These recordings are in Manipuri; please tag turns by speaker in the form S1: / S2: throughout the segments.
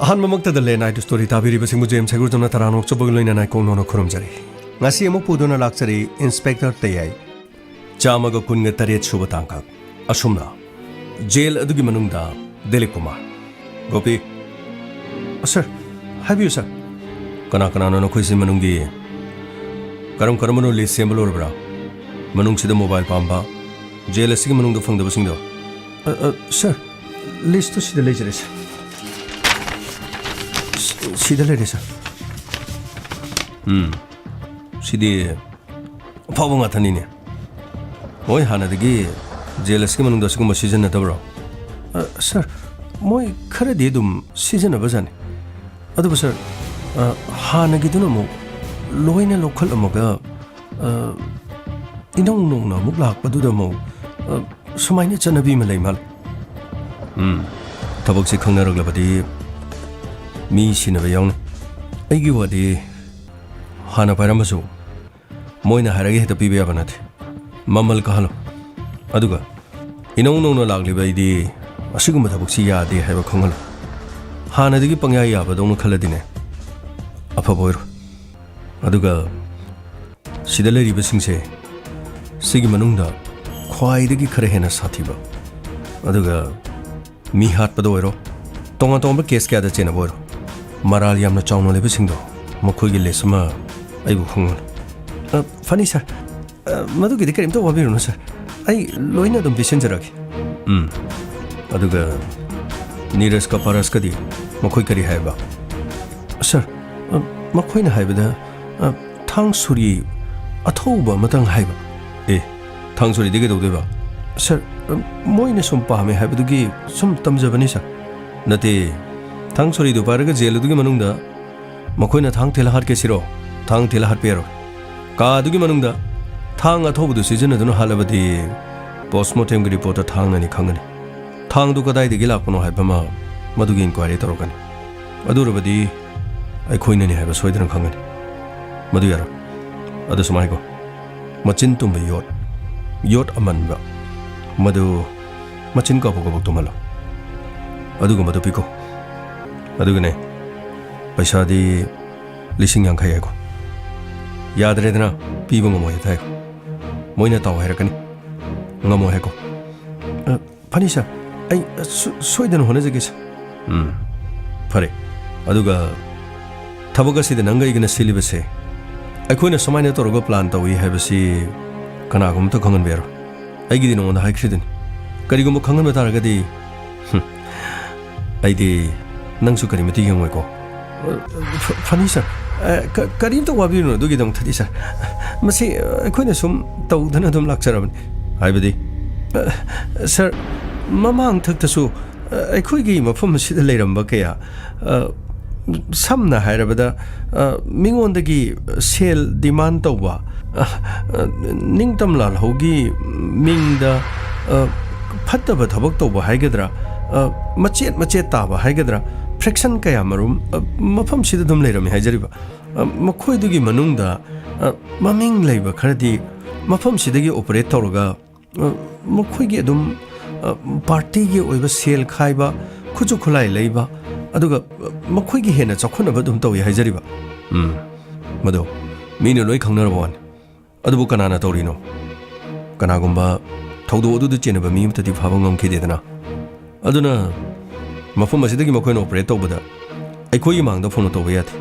S1: ꯑꯍꯥꯟꯕꯃꯛꯇꯗ ꯂꯦꯟꯅꯥꯏꯠ ꯁ꯭ꯇꯣꯔꯤ ꯇꯥꯕꯤꯔꯤꯕꯁꯤꯡꯕꯨ ꯖꯦꯝꯁ ꯍꯩꯒꯨꯔꯖꯝꯅ ꯇꯔꯥꯅꯣꯛ ꯆꯠꯄꯒ ꯂꯣꯏꯅꯅ ꯀꯣꯡꯅꯣꯅ ꯈꯨꯔꯨꯝꯖꯔꯤ ꯉꯁꯤ ꯑꯃꯨꯛ ꯄꯨꯗꯨꯅ ꯂꯥꯛꯆꯔꯤ ꯏꯟꯁꯄꯦꯛꯇꯔ ꯇꯌꯥꯏ ꯆꯥꯝꯃꯒ ꯀꯨꯟꯒ ꯇꯔꯦꯠ ꯁꯨꯕ ꯇꯥꯡꯀꯛ ꯑꯁꯨꯝꯅ ꯖꯦꯜ ꯑꯗꯨꯒꯤ ꯃꯅꯨꯡꯗ ꯗꯤꯂꯤꯞ ꯀꯨꯃꯥꯔ ꯒꯣꯄꯤ ꯁꯔ ꯍꯥꯏꯕꯤꯌꯨ ꯁꯔ ꯀꯅꯥ ꯀꯅꯥꯅꯣ ꯅꯈꯣꯏꯁꯤ ꯃꯅꯨꯡꯒꯤ ꯀꯔꯝ ꯀꯔꯝꯕꯅꯣ ꯂꯤꯁ ꯁꯦꯝꯕ ꯂꯣꯏꯔꯕ꯭ꯔꯥ ꯃꯅꯨꯡꯁꯤꯗ ꯃꯣꯕꯥꯏꯜ ꯄꯥꯝꯕ ꯖꯦꯜ ꯑꯁꯤꯒꯤ ꯃꯅꯨꯡꯗ ꯐꯪꯗꯕꯁꯤꯡꯗꯣ ꯁꯔ ꯂꯤꯁꯇꯨ ꯁꯤꯗ ꯂꯩꯖꯔꯦ ꯁꯔ सीधा ले सर सीधी अफाब थानी मोई हानादगी जेल की मनुंग सिगुम सिजनदब्रो सर मोई खरदी सिजनबजाने अदुबो सर हानागिदुना मु लोइना लोखल अमगा इनों नोंना मुक लाकपदुदा मु सुमाइना चनबी म लैमाल थबकसे खंगनरगलबदी मी सिनब यावने अगी वादी हाना पारमसु मोइना हारगे हेता पीबे याबा नाथे ममल कहलो अदुगा इनौ नौना लागलिबैदी असिगुम थबकसी यादे हाइबा खंगलो हानादगी पंग्या याबा दौन खलदिने अफबोइरो अदुगा सिदा लैरिबसिंगसे सिगी मनुंगदा ख्वाइदगी खरे हेना साथीबा अदुगा मी हाटपदो ओइरो तोंगा तोंबा केस क्यादा चेना बोइरो मराल यामना चाउना लेबसिंगदो मखोइगी लेसमा आइबु खंगन फनी सर मदुगिदि करिमतो वाबिरुनो सर आई लोइना दम बिसेंजरागे अदुगा नीरज का परस कदी मखोइ करी हाइबा सर मखोइना हाइबदा थांग सुरी अथौबा मतंग हाइबा ए थांग सुरी दिगे दौदेबा सर मोइना सुम पामे हाइबदुगी सुम तमजबनी सर नते थांग सोरी दुपारग जेल दुगी मनुंगदा मखोइना थांग थेला हाट के सिरो थांग थेला हाट पेरो का दुगी मनुंगदा थांग अथौबदु सिजनदुना हालबदी पोस्टमार्टम गी रिपोर्ट थांग ननि खंगनि थांग दु कदाइ दिगी लापनो हाइबमा मदुगी इंक्वायरी तरोगनि अदुरबदी अखोइननि हाइबा सोइदन खंगनि मदु यारो अदु सुमाइगो मचिन तुंबे योट अमनबा मदु मचिन का बगो तुमलो अदुगु मदु पिको अदुगने पैसादी लिसिंग यांखै आइको यादरेदना पीबो ngमोय थाइ मोइना ताव हैरकनि ngमो हैको फनी सर आई सोइदन होने जगे सर फरे अदुगा थबगसिद नंगैगना सिलिबसे अखोइना समाइना तोरगो प्लान तवि हैबसि कनागुम त खंगन बेरो आइगिदि नोंदा हाइख्रिदनि करिगुम खंगन बतारगदि आइदि नंसु करी मती यंगोइको फनी सर करीम तो वाबिरुनो दुगिदम थदि सर मसी अखोइना सुम तौदना दुम लाक्चरबनि हाइबदि सर ममांग थक्तसु अखोइगी मफम सिदा लेरंबा कया समना हाइरबदा मिंगोंदगी सेल डिमांड तौबा निंगतम लाल होगी मिंगदा फत्तबा थबक तौबा हाइगदरा मचेत मचेत ताबा हाइगदरा फ्रैक्शन कया मरुम मफम सिदा दुम लेरमी हाइजरिबा मखोइदुगी मनुंगदा ममिंग लेबा खरदी मफम सिदगी ऑपरेट तौरगा मखोइगी दुम पार्टी गी ओइबा सेल खाइबा खुजु खुलाई लेबा अदुगा मखोइगी हेना चखुनबा दुम तौइ हाइजरिबा मदो मीनो लोइ खंगनरबोन अदुबु कनाना तौरिनो कनागुंबा थौदो अदुदु चेनबा मी मतदि फाबा ngमखिदेदना अदुना मफम असिदगी मखोइना ऑपरेट तौबदा अखोइगी मांगदा फोन तौबा याथे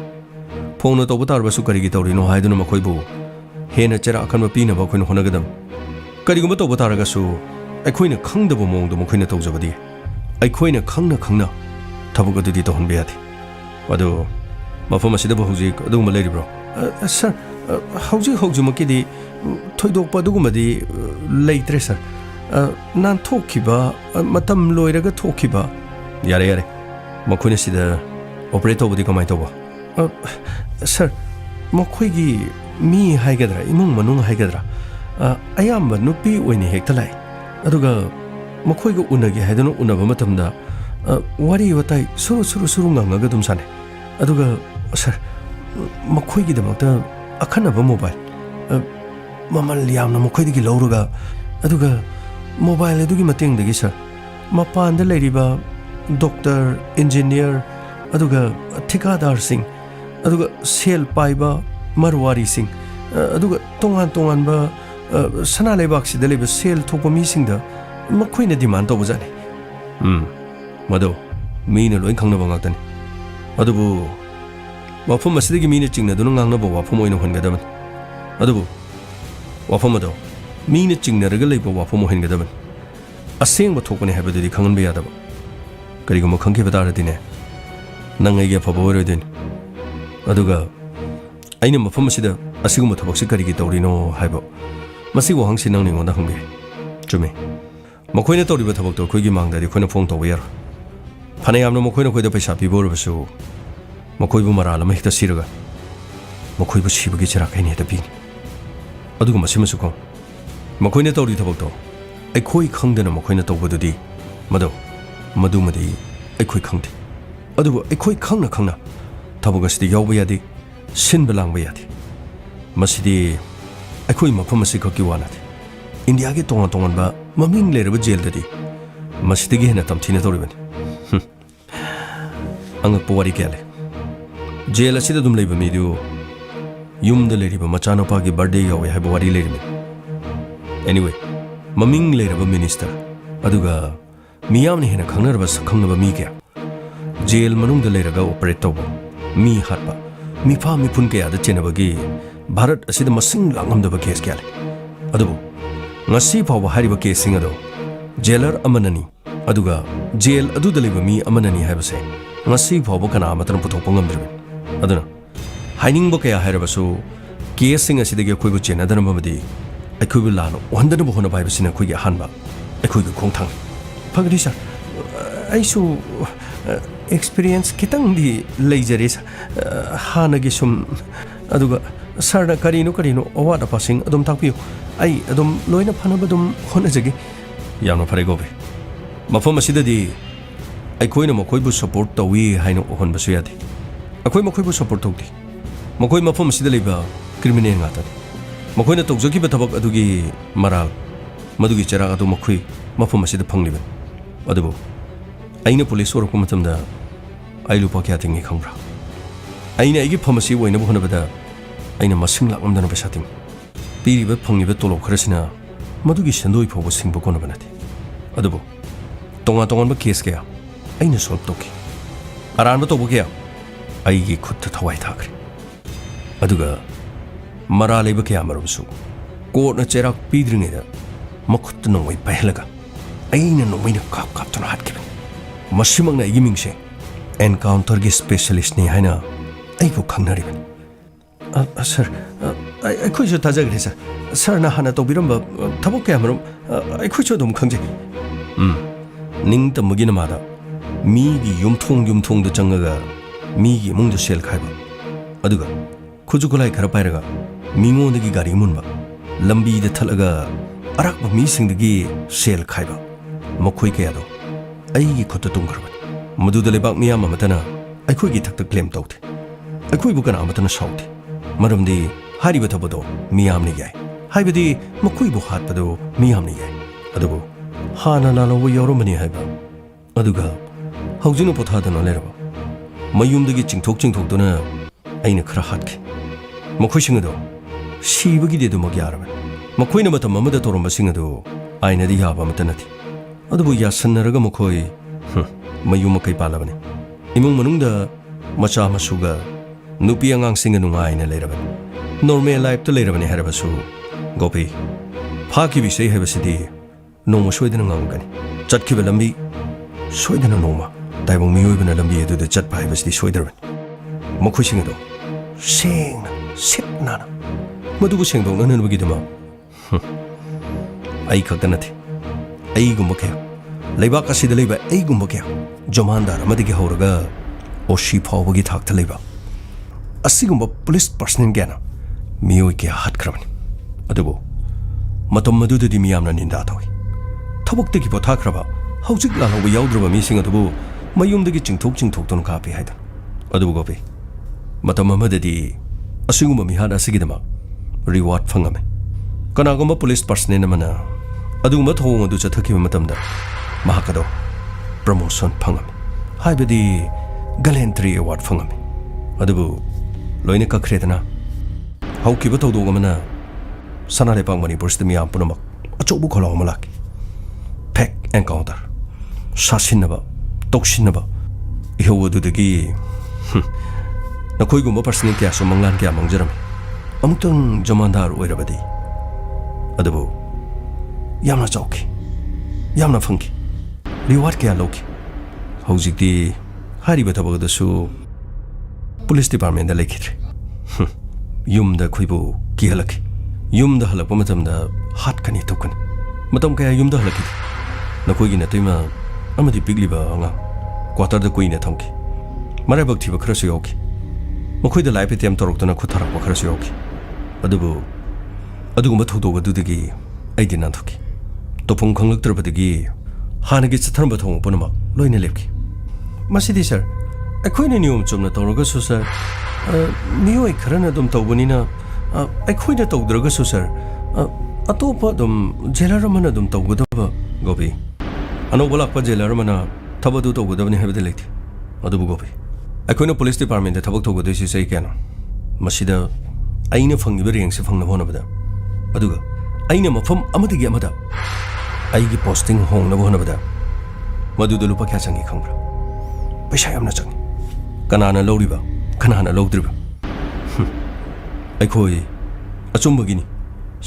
S1: फोन तौबा तारबसु करिगी तौरिनो हाइदुना मखोइबु हेना चेरा अखनबा पीनबा अखोइना होनगदम करिगुंबा तौबा तारगसु अखोइना खंगदबो मोंगदो मखोइना तौजबदी अखोइना खंगना थबक अदुदि तौहनबा याथे अदु मफम असिदबो हौजिक अदुगुंबा लेरिब्रो सर हौजिमकिदी थोइदोकपा अदुगुंबदी लेइत्रे सर नान थोखिबा मतम लोइरगा थोखिबा यारे यारे मखोइना सिदा ऑपरेट तौबदी कमाइ तौबा सर मखोइगी मी हाइगदरा इमुंग मनुंग हाइगदरा अयाम्बा नुपी ओइने हेक्ता लाइ अदुगा मखोइगा उनगे हाइदनो उनबा मतमदा वारी वताइ सुरु ngangaga dum sane aduga sir मखोइगी दमकता अखनबा मोबाइल ममल यामना मखोइदगी लौरुगा अदुगा मोबाइल अदुगी मतेंगदगी सर मपानदा लेरिबा doctor engineer aduga thikadar sing aduga sel paiba marwari sing aduga tongan ba sana lebak si deliba sel thokpa mi sing da makhoina demand to bujani mado mina loi khangnaba ngaktan adubu wafam asidagi mina chingna dunu ngangna ba wafam oina hongadaban adubu wafam ado mina chingna raga leiba wafam hongadaban aseng ba thokpani habadudi khangan ba yadaba kariguma khangke badaradine nangai phaba orodin aduga aina mafam asida asiguma thabakse karigi tawrino haibo masi wo hangsi nang ningonda hangbe chume makhoina tawriba thabak to khoigi mangdari khoina phong tawba yar phane yamna makhoina khoida paisa pibor basu makhoibu marala ma hita siraga makhoibu sibagi chara kaini heta pini aduga masimasu ko makhoina tawri thabak to ai khoi khangdana makhoina tawbadudi madumadi ai khoi khangde adubu ai khoi khangna thabak asidi yawba yadi sinba langba yadi masidi ai khoi mafam asi khaki wanade india ge tongan ba maming leraba jail dadi masidi ge hena tamthina toribani anga powari kale jail asida dum leiba midu yumda leriba machano pa gi birthday yawe haiba wari lerimi anyway maming leraba minister aduga miyamni hena khangnaraba sakhangnaba mi kya jail manungda leraga operate tawba mi hatpa mi pha mi phun kya da chenabagi bharat asida masing langamdaba case kyale adubu ngasi phawa hariba case sing ado jailer amanani aduga jail adu daliba mi amanani haibase ngasi phawa kana amatan puthokpa ngamdribe aduna haining ba kaya hairabasu case sing asidagi khoibu chenadana mamadi akhoibu lano wandana bo hona baibasina khoigi hanba akhoigi khongthang phagri sir aisu experience kitang di leijare hanagi sum aduga sarna karino awada passing adum takpiyo ai adum loina phanaba dum honajagi yamna phare gobe mafam asidadi ai khoina makhoibu support tawi haino honbasu yadi akhoi makhoibu support tawdi makhoi mafam asida leiba criminal ngata makhoina tawjaki ba thabak adugi maral madugi chara adu makhoi mafam asida phangliba adubu aina police orok matamda ai lupa kya tingi khambra aina igi pharmacy oina bu honabada aina masing lakmdana pesa ting piriba phangniba tolop kharasina madugi sendoi phobo singbo kona banati adubu tonga ba case kya aina solve toki aran ba tobo kya aigi khutta thawai thakre aduga mara leba kya marumsu court na cherak pidringeda makhutta nongoi pahelaga aina nomaina kap tona hatkiba masimangna igi mingse encounter gi specialist ni haina aibu khangnaribani sir ai jo tajagre sir na hana to biramba thabok kya marum ai jo dum khangje ning tamagi na mada mi gi yumthong da changaga mi gi mungda sel khaiba aduga khujukulai khara pairaga mingo dagi gari munba lambi da thalaga arak ba mi singdagi sel khaiba makhoi kaya do ai gi khota tungkarba madu da lebak miyam amatana ai khoi gi thakta claim tawte ai khoi bu kana amatana sauti maramdi hariba thabado miyam ni yai haibadi makhoi bu hatpado miyam ni yai adugo hana lalo yoromani haiba aduga haujinu pothadana leraba mayumdagi chingthok dona aina khara hatke makhoi singado sibagi dedu magyaraba makhoi na matam amada toromba singado aina di yaba matanati adubu yasanaraga makhoi mayum makai palabani imung manungda macha masuga nupi angang singa nungaina leirabani normal life to leirabani harabasu gopi phaki bisai habasidi noma soidana ngangani chatkiba lambi soidana noma taibong miyoibana lambi edu da chatpa habasidi soidarabani makhoi singado sengna sitnana madubu sengdong nananbagi dama ai khaktanati ai gumba kya leibak asida leiba ai gumba kya jomandar amadigi horaga oshi phawbagi thakta leiba asigumba police personnel gana miyoi kya hatkrabani adubo matam madudadi miyamna ninda tawi thabaktagi pothakraba haujik lalawa yaudraba mising adubu mayumdagi chingthok ton kapi haidan adubu gopi matam amadadi asigumba mihada asigidama reward phangame kanagumba police personnel amana adugumba thong adu chathakiba matamda mahakado promotion phangame haibadi gallantry award ꯐꯪꯉꯝꯃꯤ ꯑꯗꯨꯕꯨ ꯂꯣꯏꯅ ꯀꯛꯈ꯭ꯔꯦꯗꯅ ꯍꯧꯈꯤꯕ ꯊꯧꯗꯣꯛ ꯑꯃꯅ ꯁꯅꯥ ꯂꯩꯄꯥꯛ ꯃꯅꯤꯄꯨꯔꯁꯤꯗ ꯃꯤꯌꯥꯝ ꯄꯨꯝꯅꯃꯛ ꯑꯆꯧꯕ ꯈꯣꯜꯂꯥꯎ ꯑꯃ ꯂꯥꯛꯈꯤ ꯐꯦꯛ ꯑꯦꯟꯀꯥꯎꯟꯇꯔ ꯁꯥꯁꯤꯟꯅꯕ ꯇꯧꯁꯤꯟꯅꯕ ꯏꯍꯧ ꯑꯗꯨꯗꯒꯤ ꯅꯈꯣꯏꯒꯨꯝꯕ ꯄꯔꯁꯅꯦꯜ ꯀꯌꯥꯁꯨ ꯃꯪꯂꯥꯟ ꯀꯌꯥ ꯃꯥꯡꯖꯔꯝꯃꯤ ꯑꯃꯨꯛꯇꯪ ꯖꯃꯥꯟꯗꯥꯔ ꯑꯣꯏꯔꯕꯗꯤ ꯑꯗꯨꯕꯨ ꯌꯥꯝꯅ ꯆꯥꯎꯈꯤ ꯌꯥꯝꯅ ꯐꯪꯈꯤ ꯔꯤꯋꯥꯔꯗ ꯀꯌꯥ ꯂꯧꯈꯤ ꯍꯧꯖꯤꯛꯇꯤ ꯍꯥꯏꯔꯤꯕ ꯊꯕꯛ ꯑꯗꯨꯁꯨ ꯄꯨꯂꯤꯁ ꯗꯤꯄꯥꯔꯠꯃꯦꯟꯗ ꯂꯩꯈꯤꯗ꯭ꯔꯦ ꯌꯨꯝꯗ ꯑꯩꯈꯣꯏꯕꯨ ꯀꯤꯍꯜꯂꯛꯈꯤ ꯌꯨꯝꯗ ꯍꯜꯂꯛꯄ ꯃꯇꯝꯗ ꯍꯥꯠꯀꯅꯤ ꯇꯨꯞꯀꯅꯤ ꯃꯇꯝ ꯀꯌꯥ ꯌꯨꯝꯗ ꯍꯜꯂꯛꯈꯤꯗꯦ ꯅꯈꯣꯏꯒꯤ ꯅꯇꯩꯃ ꯑꯃꯗꯤ ꯄꯤꯛꯂꯤꯕ ꯑꯉꯥꯡ ꯀ꯭ꯋꯥꯇꯔꯗ ꯀꯨꯏꯅ ꯊꯝꯈꯤ ꯃꯔꯥꯏꯕꯛ ꯊꯤꯕ ꯈꯔꯁꯨ ꯌꯥꯎꯈꯤ ꯃꯈꯣꯏꯗ ꯂꯥꯏꯐ ꯑꯦꯇꯦꯝ ꯇꯧꯔꯛꯇꯨꯅ ꯈꯨꯠ ꯊꯥꯔꯛꯄ ꯈꯔꯁꯨ ꯌꯥꯎꯈꯤ ꯑꯗꯨꯕꯨ ꯑꯗꯨꯒꯨꯝꯕ ꯊꯧꯗꯣꯛ ꯑꯗꯨꯗꯒꯤ ꯑꯩꯗꯤ ꯅꯥꯟꯊꯣꯛꯈꯤ ꯇꯧꯐꯝ ꯈꯪꯂꯛꯇ꯭ꯔꯕꯗꯒꯤ ꯍꯥꯟꯅꯒꯤ ꯆꯠꯊꯔꯝꯕ ꯊꯧꯑꯣꯡ ꯄꯨꯝꯅꯃꯛ ꯂꯣꯏꯅ ꯂꯦꯞꯈꯤ ꯃꯁꯤꯗꯤ ꯁꯔ ꯑꯩꯈꯣꯏꯅ ꯅꯤꯌꯣꯝ ꯆꯨꯝꯅ ꯇꯧꯔꯒꯁꯨ ꯁꯔ ꯃꯤꯑꯣꯏ ꯈꯔꯅ ꯑꯗꯨꯝ ꯇꯧꯕꯅꯤꯅ ꯑꯩꯈꯣꯏꯅ ꯇꯧꯗ꯭ꯔꯒꯁꯨ ꯁꯔ ꯑꯇꯣꯞꯄ ꯑꯗꯨꯝ ꯖꯦꯂꯔ ꯑꯃꯅ ꯑꯗꯨꯝ ꯇꯧꯒꯗꯕ ꯒꯣꯄꯤ ꯑꯅꯧꯕ ꯂꯥꯛꯄ ꯖꯦꯂꯔ ꯑꯃꯅ ꯊꯕꯛ ꯑꯗꯨ ꯇꯧꯒꯗꯕꯅꯤ ꯍꯥꯏꯕꯗꯤ ꯂꯩꯇꯦ ꯑꯗꯨꯕꯨ ꯒꯣꯄꯤ ꯑꯩꯈꯣꯏꯅ ꯄꯨꯂꯤꯁ ꯗꯤꯄꯥꯔꯠꯃꯦꯟꯇ ꯊꯕꯛ ꯇꯧꯒꯗꯣꯏꯁꯤ ꯆꯍꯤ ꯀꯌꯥꯅꯣ ꯃꯁꯤꯗ ꯑꯩꯅ ꯐꯪꯉꯤꯕ ꯔꯦꯡꯛꯁꯦ ꯐꯪꯅꯕ ꯍꯣꯠꯅꯕꯗ ꯑꯗꯨꯒ ꯑꯩꯅ ꯃꯐꯝ ꯑꯃꯗꯒꯤ ꯑꯃꯗ ꯑꯩꯒꯤ ꯄꯣꯁꯇꯤꯡ ꯍꯣꯡꯅꯕ ꯍꯣꯠꯅꯕꯗ ꯃꯗꯨꯗ ꯂꯨꯄꯥ ꯀꯌꯥ ꯆꯪꯉꯤ ꯈꯪꯕ꯭ꯔꯥ ꯄꯩꯁꯥ ꯌꯥꯝꯅ ꯆꯪꯉꯤ ꯀꯅꯥꯅ ꯂꯧꯔꯤꯕ ꯀꯅꯥꯅ ꯂꯧꯗ꯭ꯔꯤꯕ ꯑꯩꯈꯣꯏ ꯑꯆꯨꯝꯕꯒꯤꯅꯤ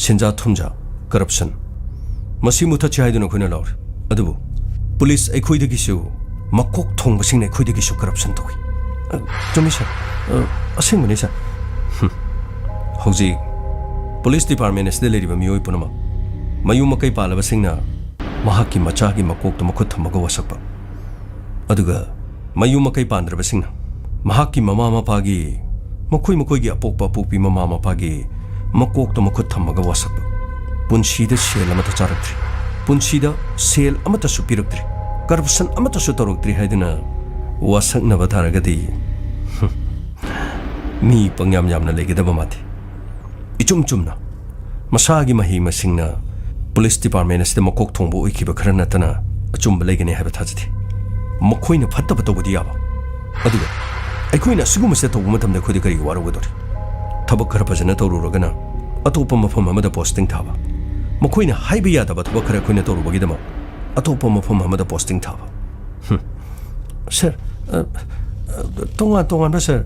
S1: ꯁꯦꯟꯖꯥ ꯊꯨꯝꯖꯥ ꯀꯔꯞꯁꯟ ꯃꯁꯤ ꯃꯨꯊꯠꯁꯤ ꯍꯥꯏꯗꯨꯅ ꯑꯩꯈꯣꯏꯅ ꯂꯥꯎꯔꯤ ꯑꯗꯨꯕꯨ ꯄꯨꯂꯤꯁ ꯑꯩꯈꯣꯏꯗꯒꯤꯁꯨ ꯃꯀꯣꯛ ꯊꯣꯡꯕꯁꯤꯡꯅ ꯑꯩꯈꯣꯏꯗꯒꯤꯁꯨ ꯀꯔꯞꯁꯟ ꯇꯧꯏ ꯆꯨꯝꯃꯤ ꯁꯔ ꯑꯁꯦꯡꯕꯅꯤ ꯁꯔ ꯍꯧꯖꯤꯛ ꯄꯨꯂꯤꯁ ꯗꯤꯄꯥꯔꯠꯃꯦꯟ ꯑꯁꯤꯗ ꯂꯩꯔꯤꯕ ꯃꯤꯑꯣꯏ ꯄꯨꯝꯅꯃꯛ ꯃꯌꯨꯝ ꯃꯀꯩ ꯄꯥꯜꯂꯕꯁꯤꯡꯅ ꯃꯍꯥꯛꯀꯤ ꯃꯆꯥꯒꯤ ꯃꯀꯣꯛꯇ ꯃꯈꯨꯠ ꯊꯝꯃꯒ ꯋꯥꯁꯛꯄ ꯑꯗꯨꯒ ꯃꯌꯨꯝ ꯃꯀꯩ ꯄꯥꯟꯗ꯭ꯔꯕꯁꯤꯡꯅ ꯃꯍꯥꯛꯀꯤ ꯃꯃꯥ ꯃꯄꯥꯒꯤ ꯃꯈꯣꯏꯒꯤ ꯑꯄꯣꯛꯄ ꯑꯄꯣꯛꯄꯤ ꯃꯃꯥ ꯃꯄꯥꯒꯤ ꯃꯀꯣꯛꯇ ꯃꯈꯨꯠ ꯊꯝꯃꯒ ꯋꯥꯁꯛꯄ ꯄꯨꯟꯁꯤꯗ ꯁꯦꯜ ꯑꯃꯠꯇ ꯆꯥꯔꯛꯇ꯭ꯔꯤ ꯄꯨꯟꯁꯤꯗ ꯁꯦꯜ ꯑꯃꯠꯇꯁꯨ ꯄꯤꯔꯛꯇ꯭ꯔꯤ ꯀꯔꯞꯁꯟ ꯑꯃꯠꯇꯁꯨ ꯇꯧꯔꯛꯇ꯭ꯔꯤ ꯍꯥꯏꯗꯨꯅ ꯋꯥꯁꯛꯅꯕ ꯇꯥꯔꯒꯗꯤ ꯃꯤ ꯄꯪꯌꯥꯝ ꯌꯥꯝꯅ ꯂꯩꯒꯗꯕ ꯃꯥꯜꯂꯤ 이좀 ꯆꯨꯝꯅ ꯃꯁꯥꯒꯤ ꯃꯍꯩ ꯃꯁꯤꯡꯅ ꯄꯨꯂꯤꯁ ꯗꯤꯄꯥꯔꯠꯃꯦꯟ ꯑꯁꯤꯗ ꯃꯀꯣꯛ ꯊꯣꯡꯕ ꯑꯣꯏꯈꯤꯕ ꯈꯔ ꯅꯠꯇꯅ ꯑꯆꯨꯝꯕ ꯂꯩꯒꯅꯤ ꯍꯥꯏꯕ ꯊꯥꯖꯗꯦ ꯃꯈꯣꯏꯅ ꯐꯠꯇꯕ ꯇꯧꯕꯗꯤ ꯌꯥꯕ ꯑꯗꯨꯒ ꯑꯩꯈꯣꯏꯅ ꯑꯁꯤꯒꯨꯝꯕꯁꯤꯗ ꯇꯧꯕ ꯃꯇꯝꯗ ꯑꯩꯈꯣꯏꯗ ꯀꯔꯤꯒꯤ ꯋꯥꯔꯧꯒꯗꯧꯔꯤ ꯊꯕꯛ ꯈꯔ ꯐꯖꯅ ꯇꯧꯔꯨꯔꯒꯅ ꯑꯇꯣꯞꯄ ꯃꯐꯝ ꯑꯃꯗ ꯄꯣꯁꯇꯤꯡ ꯊꯥꯕ ꯃꯈꯣꯏꯅ ꯍꯥꯏꯕ ꯌꯥꯗꯕ ꯊꯕꯛ ꯈꯔ ꯑꯩꯈꯣꯏꯅ ꯇꯧꯔꯨꯕꯒꯤꯗꯃꯛ ꯑꯇꯣꯞꯄ ꯃꯐꯝ ꯑꯃꯗ ꯄꯣꯁꯇꯤꯡ ꯊꯥꯕ ꯁꯔ ꯇꯣꯉꯥꯟ ꯇꯣꯉꯥꯟꯕ ꯁꯔ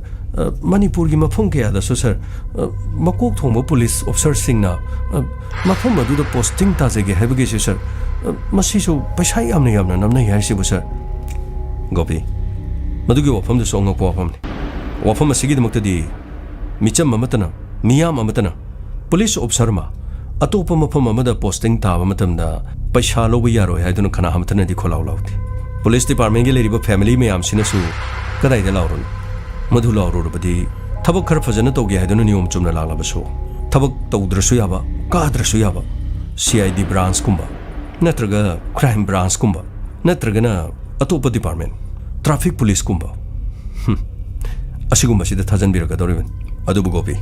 S1: ꯃꯅꯤꯄꯨꯔꯒꯤ ꯃꯐꯝ ꯀꯌꯥꯗꯁꯨ ꯁꯔ ꯃꯀꯣꯛ ꯊꯣꯡꯕ ꯄꯨꯂꯤꯁ ꯑꯣꯐꯤꯁꯥꯔꯁꯤꯡꯅ ꯃꯐꯝ ꯑꯗꯨꯗ ꯄꯣꯁꯇꯤꯡ ꯇꯥꯖꯒꯦ ꯍꯥꯏꯕꯒꯤꯁꯨ ꯁꯔ ꯃꯁꯤꯁꯨ ꯄꯩꯁꯥ ꯌꯥꯝꯅ ꯅꯝꯅꯩ ꯍꯥꯏꯁꯤꯕꯨ ꯁꯔ ꯒꯣꯄꯤ ꯃꯗꯨꯒꯤ ꯋꯥꯐꯝꯗꯨꯁꯨ ꯑꯉꯛꯄ ꯋꯥꯐꯝꯅꯤ ꯋꯥꯐꯝ ꯑꯁꯤꯒꯤꯗꯃꯛꯇꯗꯤ ꯃꯤꯆꯝ ꯑꯃꯠꯇꯅ ꯃꯤꯌꯥꯝ ꯑꯃꯠꯇꯅ ꯄꯨꯂꯤꯁ ꯑꯣꯐꯤꯁꯥꯔ ꯑꯃ ꯑꯇꯣꯞꯄ ꯃꯐꯝ ꯑꯃꯗ ꯄꯣꯁꯇꯤꯡ ꯇꯥꯕ ꯃꯇꯝꯗ ꯄꯩꯁꯥ ꯂꯧꯕ ꯌꯥꯔꯣꯏ ꯍꯥꯏꯗꯨꯅ ꯀꯅꯥ ꯑꯃꯠꯇꯅꯗꯤ ꯈꯣꯜꯂꯥꯎ ꯂꯥꯎꯗꯦ ꯄꯨꯂꯤꯁ ꯗꯤꯄꯥꯔꯠꯃꯦꯟꯒꯤ ꯂꯩꯔꯤꯕ ꯐꯦꯃꯤꯂꯤ ꯃꯌꯥꯝꯁꯤꯅꯁꯨ ꯀꯗꯥꯏꯗ ꯂꯥꯎꯔꯨꯅꯤ ꯃꯗꯨ ꯂꯥꯎꯔꯨꯔꯕꯗꯤ ꯊꯕꯛ ꯈꯔ ꯐꯖꯅ ꯇꯧꯒꯦ ꯍꯥꯏꯗꯨꯅ ꯅꯤꯌꯣꯝ ꯆꯨꯝꯅ ꯂꯥꯛꯂꯕꯁꯨ ꯊꯕꯛ ꯇꯧꯗ꯭ꯔꯁꯨ ꯌꯥꯕ ꯀꯥꯗ꯭ꯔꯁꯨ ꯌꯥꯕ CID ꯕ꯭ꯔꯥꯟꯁꯀꯨꯝꯕ ꯅꯠꯇ꯭ꯔꯒ ꯀ꯭ꯔꯥꯏꯝ ꯕ꯭ꯔꯥꯟꯁꯀꯨꯝꯕ ꯅꯠꯇ꯭ꯔꯒꯅ ꯑꯇꯣꯞꯄ ꯗꯤꯄꯥꯔꯠꯃꯦꯟ ꯇ꯭ꯔꯥꯐꯤꯛ ꯄꯨꯂꯤꯁꯀꯨꯝꯕ ꯑꯁꯤꯒꯨꯝꯕꯁꯤꯗ ꯊꯥꯖꯟꯕꯤꯔꯛꯀꯗꯧꯔꯤꯕꯅꯤ ꯑꯗꯨꯕꯨ ꯒꯣꯄꯤ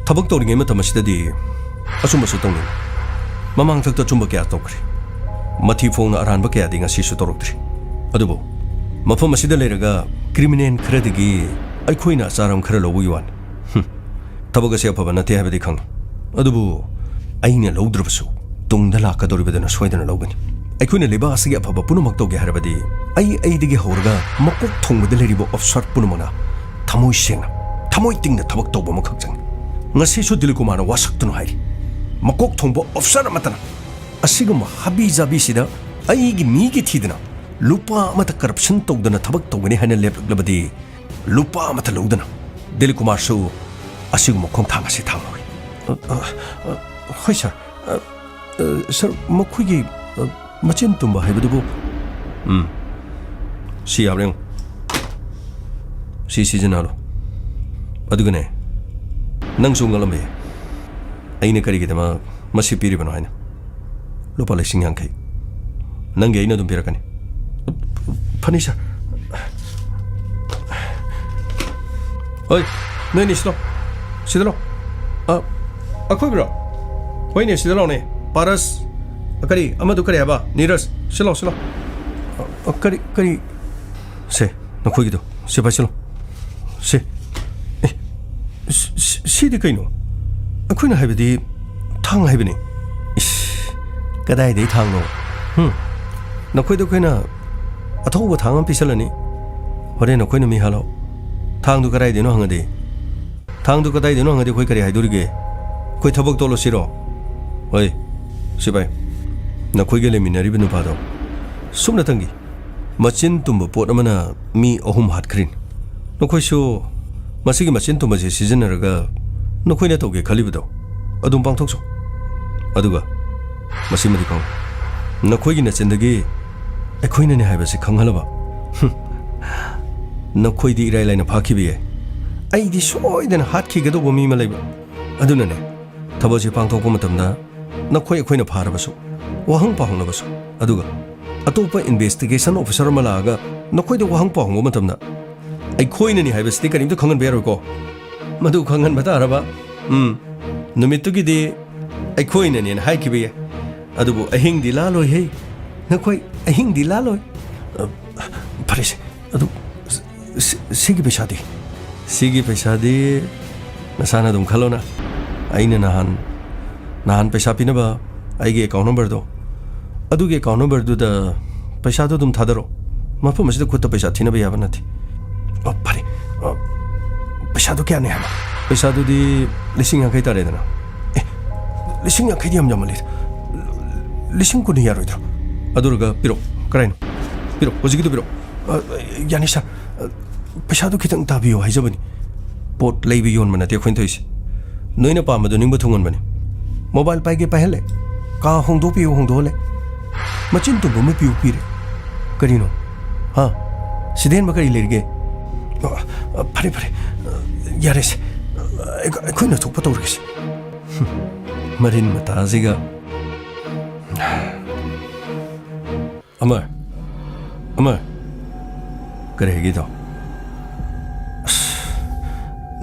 S1: ꯊꯕꯛ ꯇꯧꯔꯤꯉꯩ ꯃꯇꯝ ꯑꯁꯤꯗꯗꯤ ꯑꯆꯨꯝꯕꯁꯨ ꯇꯧꯅꯤꯡꯉꯤ ꯃꯃꯥꯡꯊꯛꯇ ꯑꯆꯨꯝꯕ ꯀꯌꯥ ꯇꯧꯈ꯭ꯔꯦ ꯃꯊꯤ ꯐꯣꯡꯅ ꯑꯔꯥꯟꯕ ꯀꯌꯥꯗꯤ ꯉꯁꯤꯁꯨ ꯇꯧꯔꯛꯇ꯭ꯔꯤ ꯑꯗꯨꯕꯨ ꯃꯐꯝ ꯑꯁꯤꯗ ꯂꯩꯔꯒ ꯀ꯭ꯔꯤꯃꯤꯅꯦꯜ ꯈꯔꯗꯒꯤ ꯑꯩꯈꯣꯏꯅ ꯑꯆꯥꯔꯝ ꯈꯔ ꯂꯧꯕꯒꯤ ꯋꯥꯅꯤ ꯊꯕꯛ ꯑꯁꯤ ꯑꯐꯕ ꯅꯠꯇꯦ ꯍꯥꯏꯕꯗꯤ ꯈꯪꯉꯤ ꯑꯗꯨꯕꯨ ꯑꯩꯅ ꯂꯧꯗ꯭ꯔꯕꯁꯨ ꯇꯨꯡꯗ ꯂꯥꯛꯀꯗꯧꯔꯤꯕꯗꯨꯅ ꯁꯣꯏꯗꯅ ꯂꯧꯒꯅꯤ ꯑꯩꯈꯣꯏꯅ ꯂꯩꯕꯥꯛ ꯑꯁꯤꯒꯤ ꯑꯐꯕ ꯄꯨꯝꯅꯃꯛ ꯇꯧꯒꯦ ꯍꯥꯏꯔꯕꯗꯤ ꯑꯩꯗꯒꯤ ꯍꯧꯔꯒ ꯃꯀꯣꯛ ꯊꯣꯡꯕꯗ ꯂꯩꯔꯤꯕ ꯑꯣꯐꯤꯁꯥꯔ ꯄꯨꯝꯅꯃꯛꯅ ꯊꯃꯣꯏ ꯁꯦꯡꯅ ꯊꯃꯣꯏ ꯇꯤꯡꯅ ꯊꯕꯛ ꯇꯧꯕ ꯑꯃꯈꯛ ꯆꯪꯏ ꯉꯁꯤꯁꯨ ꯗꯤꯂꯤꯞꯀꯨꯃꯥꯔꯅ ꯋꯥꯁꯛꯇꯨꯅ ꯍꯥꯏꯔꯤ ꯃꯀꯣꯛ ꯊꯣꯡꯕ ꯑꯣꯐꯤꯁꯥꯔ ꯑꯃꯠꯇꯅ ꯑꯁꯤꯒꯨꯝꯕ ꯍꯥꯕꯤ ꯖꯥꯕꯤꯁꯤꯗ ꯑꯩꯒꯤ ꯃꯤꯒꯤ ꯊꯤꯗꯅ ꯂꯨꯄꯥ ꯑꯃꯠꯇ ꯀꯔꯞꯁꯟ ꯇꯧꯗꯅ ꯊꯕꯛ ꯇꯧꯒꯅꯤ ꯍꯥꯏꯅ ꯂꯦꯞꯂꯛꯂꯕꯗꯤ ꯂꯨꯄꯥ ꯑꯃꯠꯇ ꯂꯧꯗꯅ ꯗꯤꯂꯤꯞꯀꯨꯃꯥꯔꯁꯨ ꯑꯁꯤꯒꯨꯝꯕ ꯈꯣꯡꯊꯥꯡ ꯑꯁꯤ ꯊꯥꯡꯂꯣꯏ ꯍꯣꯏ ꯁꯔ ꯁꯔ ꯃꯈꯣꯏꯒꯤ ꯃꯆꯤꯟ ꯇꯨꯝꯕ ꯍꯥꯏꯕꯗꯨꯕꯨ ꯁꯤ ꯌꯥꯕ꯭ꯔꯥ ꯌꯦꯡꯉꯨ ꯁꯤ ꯁꯤꯖꯤꯟꯅꯍꯜꯂꯣ ꯑꯗꯨꯒꯅꯦ ꯅꯪꯁꯨ ꯉꯛꯂꯝꯕ ꯌꯥꯏ ꯑꯩꯅ ꯀꯔꯤꯒꯤꯗꯃꯛ ꯃꯁꯤ ꯄꯤꯔꯤꯕꯅꯣ ꯍꯥꯏꯅ ꯂꯨꯄꯥ 50,000 ꯅꯪꯒꯤ ꯑꯩꯅ ꯑꯗꯨꯝ ꯄꯤꯔꯛꯀꯅꯤ ꯐꯅꯤ ꯁꯔ ꯍꯣꯏ ꯅꯣꯏꯅꯤ ꯁꯤꯗ ꯂꯥꯛ ꯑꯩꯈꯣꯏꯕ꯭ꯔꯣ ꯍꯣꯏꯅꯦ ꯁꯤꯗ ꯂꯥꯛꯅꯦ ꯄꯥꯔꯁ ꯀꯔꯤ ꯑꯃꯗꯨ ꯀꯔꯤ ꯍꯥꯏꯕ ꯅꯤꯔꯖ ꯁꯤ ꯂꯥꯛ ꯀꯔꯤ ꯁꯦ ꯅꯈꯣꯏꯒꯤꯗꯣ ꯁꯤ ꯄꯥꯏꯁꯤꯜꯂꯣ ꯁꯤ ꯁꯤꯗꯤ ꯀꯩꯅꯣ ꯑꯩꯈꯣꯏꯅ ꯍꯥꯏꯕꯗꯤ ꯊꯥꯡ ꯍꯥꯏꯕꯅꯤ ꯀꯗꯥꯏꯗꯒꯤ ꯊꯥꯡꯅꯣ ꯅꯈꯣꯏꯗ ꯑꯩꯈꯣꯏꯅ ꯑꯊꯧꯕ ꯊꯥꯡ ꯑꯃ ꯄꯤꯁꯜꯂꯅꯤ ꯍꯣꯔꯦꯟ ꯑꯩꯈꯣꯏꯅ ꯃꯤ ꯍꯥꯜꯂꯣ ꯊꯥꯡꯗꯨ ꯀꯗꯥꯏꯗꯩꯅꯣ ꯍꯪꯉꯗꯤ ꯊꯥꯡꯗꯨ ꯀꯗꯥꯏꯗꯩꯅꯣ ꯍꯪꯉꯗꯤ ꯑꯩꯈꯣꯏ ꯀꯔꯤ ꯍꯥꯏꯗꯣꯔꯤꯒꯦ ꯑꯩꯈꯣꯏ ꯊꯕꯛ ꯇꯣꯠꯂꯁꯤꯔꯣ ꯍꯣꯏ ꯁꯤꯕꯥꯏ ꯅꯈꯣꯏꯒ ꯂꯩꯃꯤꯟꯅꯔꯤꯕ ꯅꯨꯄꯥꯗꯣ ꯁꯨꯞꯅꯇꯪꯒꯤ ꯃꯆꯤꯟ ꯇꯨꯝꯕ ꯄꯣꯠ ꯑꯃꯅ ꯃꯤ 3 ꯍꯥꯠꯈ꯭ꯔꯤꯅꯤ ꯅꯈꯣꯏꯁꯨ ꯃꯁꯤꯒꯤ ꯃꯆꯤꯟ ꯇꯨꯝꯕꯁꯤ ꯁꯤꯖꯤꯟꯅꯔꯒ ꯅꯈꯣꯏꯅ ꯇꯧꯒꯦ ꯈꯜꯂꯤꯕꯗꯣ ꯑꯗꯨꯝ ꯄꯥꯡꯊꯣꯛꯆꯧ ꯑꯗꯨꯒ ꯃꯁꯤꯃꯗꯤ ꯈꯪꯉꯨ ꯅꯈꯣꯏꯒꯤ ꯅꯆꯤꯟꯗꯒꯤ ꯑꯩꯈꯣꯏꯅꯅꯦ ꯍꯥꯏꯕꯁꯤ ꯈꯪꯍꯜꯂꯕ ꯅꯈꯣꯏꯗꯤ ꯏꯔꯥꯏ ꯂꯥꯏꯅ ꯐꯥꯈꯤꯕ ꯌꯥꯏ ꯑꯩꯗꯤ ꯁꯣꯏꯗꯅ ꯍꯥꯠꯈꯤꯒꯗꯧꯕ ꯃꯤ ꯑꯃ ꯂꯩꯕ ꯑꯗꯨꯅꯅꯦ ꯊꯕꯛꯁꯤ ꯄꯥꯡꯊꯣꯛꯄ ꯃꯇꯝꯗ ꯅꯈꯣꯏ ꯑꯩꯈꯣꯏꯅ ꯐꯥꯔꯕꯁꯨ ꯋꯥꯍꯪ ꯄꯥꯎꯍꯪꯅꯕꯁꯨ ꯑꯗꯨꯒ ꯑꯇꯣꯞꯄ ꯏꯟꯚꯦꯁꯇꯤꯒꯦꯁꯟ ꯑꯣꯐꯤꯁꯔ ꯑꯃ ꯂꯥꯛꯑꯒ ꯅꯈꯣꯏꯗ ꯋꯥꯍꯪ ꯄꯥꯎꯍꯪꯕ ꯃꯇꯝꯗ ꯑꯩꯈꯣꯏꯅꯅꯤ ꯍꯥꯏꯕꯁꯤꯗꯤ ꯀꯔꯤꯝꯇ ꯈꯪꯍꯟꯕ ꯌꯥꯔꯣꯏꯀꯣ ꯃꯗꯨ ꯈꯪꯍꯟꯕ ꯇꯥꯔꯕ ꯅꯨꯃꯤꯠꯇꯨꯒꯤꯗꯤ ꯑꯩꯈꯣꯏꯅꯅꯦꯅ ꯍꯥꯏꯈꯤꯕ ꯌꯥꯏ ꯑꯗꯨꯕꯨ ꯑꯍꯤꯡꯗꯤ ꯂꯥꯜꯂꯣꯏꯍꯦ ꯅꯈꯣꯏ ꯑꯍꯤꯡꯗꯤ ꯂꯥꯜꯂꯣꯏ ꯐꯔꯦꯁꯦ ꯑꯗꯨ ꯁꯤꯒꯤ ꯄꯩꯁꯥꯗꯤ ꯅꯁꯥꯅ ꯑꯗꯨꯝ ꯈꯜꯂꯣꯅ ꯑꯩꯅ ꯅꯍꯥꯟ ꯄꯩꯁꯥ ꯄꯤꯅꯕ ꯑꯩꯒꯤ ꯑꯦꯀꯥꯎꯟ ꯅꯝꯕꯔꯗꯣ ꯑꯗꯨꯒꯤ ꯑꯦꯀꯥꯎꯟ ꯅꯝꯕꯔꯗꯨꯗ ꯄꯩꯁꯥꯗꯣ ꯑꯗꯨꯝ ꯊꯥꯗꯔꯣ ꯃꯐꯝ ꯑꯁꯤꯗ ꯈꯨꯠꯇ ꯄꯩꯁꯥ ꯊꯤꯅꯕ ꯌꯥꯕ ꯅꯠꯇꯦ ꯐꯔꯦ ꯄꯩꯁꯥꯗꯣ ꯀꯌꯥꯅꯤ ꯍꯥꯏꯕ ꯄꯩꯁꯥꯗꯨꯗꯤ 50,000 ꯇꯥꯔꯦꯗꯅ ꯂꯤꯁꯤꯡ 50 ꯌꯥꯝ ꯌꯥꯝꯃꯜꯂꯦ 10,000 ꯌꯥꯔꯣꯏꯗ꯭ꯔꯣ ꯑꯗꯨꯔꯒ ꯄꯤꯔꯛꯑꯣ ꯀꯔꯥꯏꯅꯣ ꯄꯤꯔꯛꯑꯣ ꯍꯧꯖꯤꯛꯀꯤꯗꯣ ꯄꯤꯔꯛꯑꯣ ꯌꯥꯅꯤ ꯁꯥꯔ ꯄꯩꯁꯥꯗꯣ ꯈꯤꯇꯪ ꯇꯥꯕꯤꯌꯣ ꯍꯥꯏꯖꯕꯅꯤ ꯄꯣꯠ ꯂꯩꯕ ꯌꯣꯟꯕ ꯅꯠꯇꯦ ꯑꯩꯈꯣꯏꯅ ꯇꯧꯔꯤꯁꯦ ꯅꯣꯏꯅ ꯄꯥꯝꯕꯗꯣ ꯅꯤꯡꯕ ꯊꯨꯡꯍꯟꯕꯅꯤ ꯃꯣꯕꯥꯏꯜ ꯄꯥꯏꯒꯦ ꯄꯥꯏꯍꯜꯂꯦ ꯀꯥ ꯍꯣꯡꯗꯣꯛꯄꯤꯌꯨ ꯍꯣꯡꯗꯣꯛꯍꯜꯂꯦ ꯃꯆꯤꯟ ꯇꯨꯝꯕ ꯑꯃ ꯄꯤꯌꯨ ꯄꯤꯔꯦ ꯀꯔꯤꯅꯣ ꯁꯤꯗ ꯍꯦꯟꯕ ꯀꯔꯤ ꯂꯩꯔꯤꯒꯦ ꯐꯔꯦ ꯌꯥꯔꯦꯁꯦ ꯑꯩꯈꯣꯏꯅ ꯊꯣꯛꯄ ꯇꯧꯔꯒꯦꯁꯦ ꯃꯔꯤꯟ ꯃꯇꯥꯁꯤꯒ ꯑꯃꯔ ꯀꯔꯤ ꯍꯥꯏꯒꯦꯗꯣ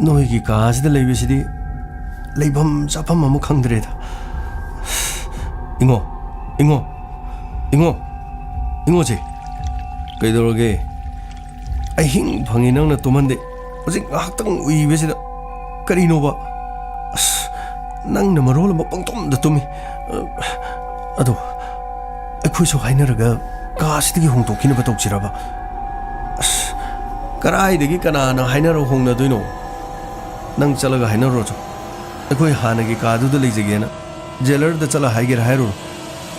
S1: ꯅꯣꯏꯒꯤ ꯀꯥꯁꯤꯗ ꯂꯩꯕꯁꯤꯗꯤ ꯂꯩꯐꯝ ꯆꯥꯐꯝ ꯑꯃ ꯈꯪꯗ꯭ꯔꯦꯗ ꯏꯉꯣꯁꯦ ꯀꯩꯗꯧꯔꯒꯦ ꯑꯍꯤꯡ ꯐꯪꯉꯤ ꯅꯪꯅ ꯇꯨꯝꯍꯟꯗꯦ ꯍꯧꯖꯤꯛ ꯉꯥꯏꯍꯥꯛꯇꯪ ꯎꯏꯕꯁꯤꯗ ꯀꯔꯤꯅꯣꯕ ꯅꯪꯅ ꯃꯔꯣꯜ ꯑꯃ ꯄꯪꯇꯨꯝꯗ ꯇꯨꯝꯃꯤ ꯑꯗꯣ ꯑꯩꯈꯣꯏꯁꯨ ꯍꯥꯏꯅꯔꯒ ꯀꯥꯁꯤꯗꯒꯤ ꯍꯣꯡꯗꯣꯛꯈꯤꯅꯕ ꯇꯧꯁꯤꯔꯕ ꯀꯔꯥꯏꯗꯒꯤ ꯀꯅꯥꯅ ꯍꯥꯏꯅꯔ ꯍꯣꯡꯅꯗꯣꯏꯅꯣ ꯅꯪ ꯆꯠꯂꯒ ꯍꯥꯏꯅꯔꯨꯔꯣ ꯑꯩꯈꯣꯏ ꯍꯥꯟꯅꯒꯤ ꯀꯥꯗꯨꯗ ꯂꯩꯖꯒꯦꯅ ꯖꯦꯂꯔꯗ ꯆꯠꯂ ꯍꯥꯏꯒꯦꯔꯥ ꯍꯥꯏꯔꯨꯔꯣ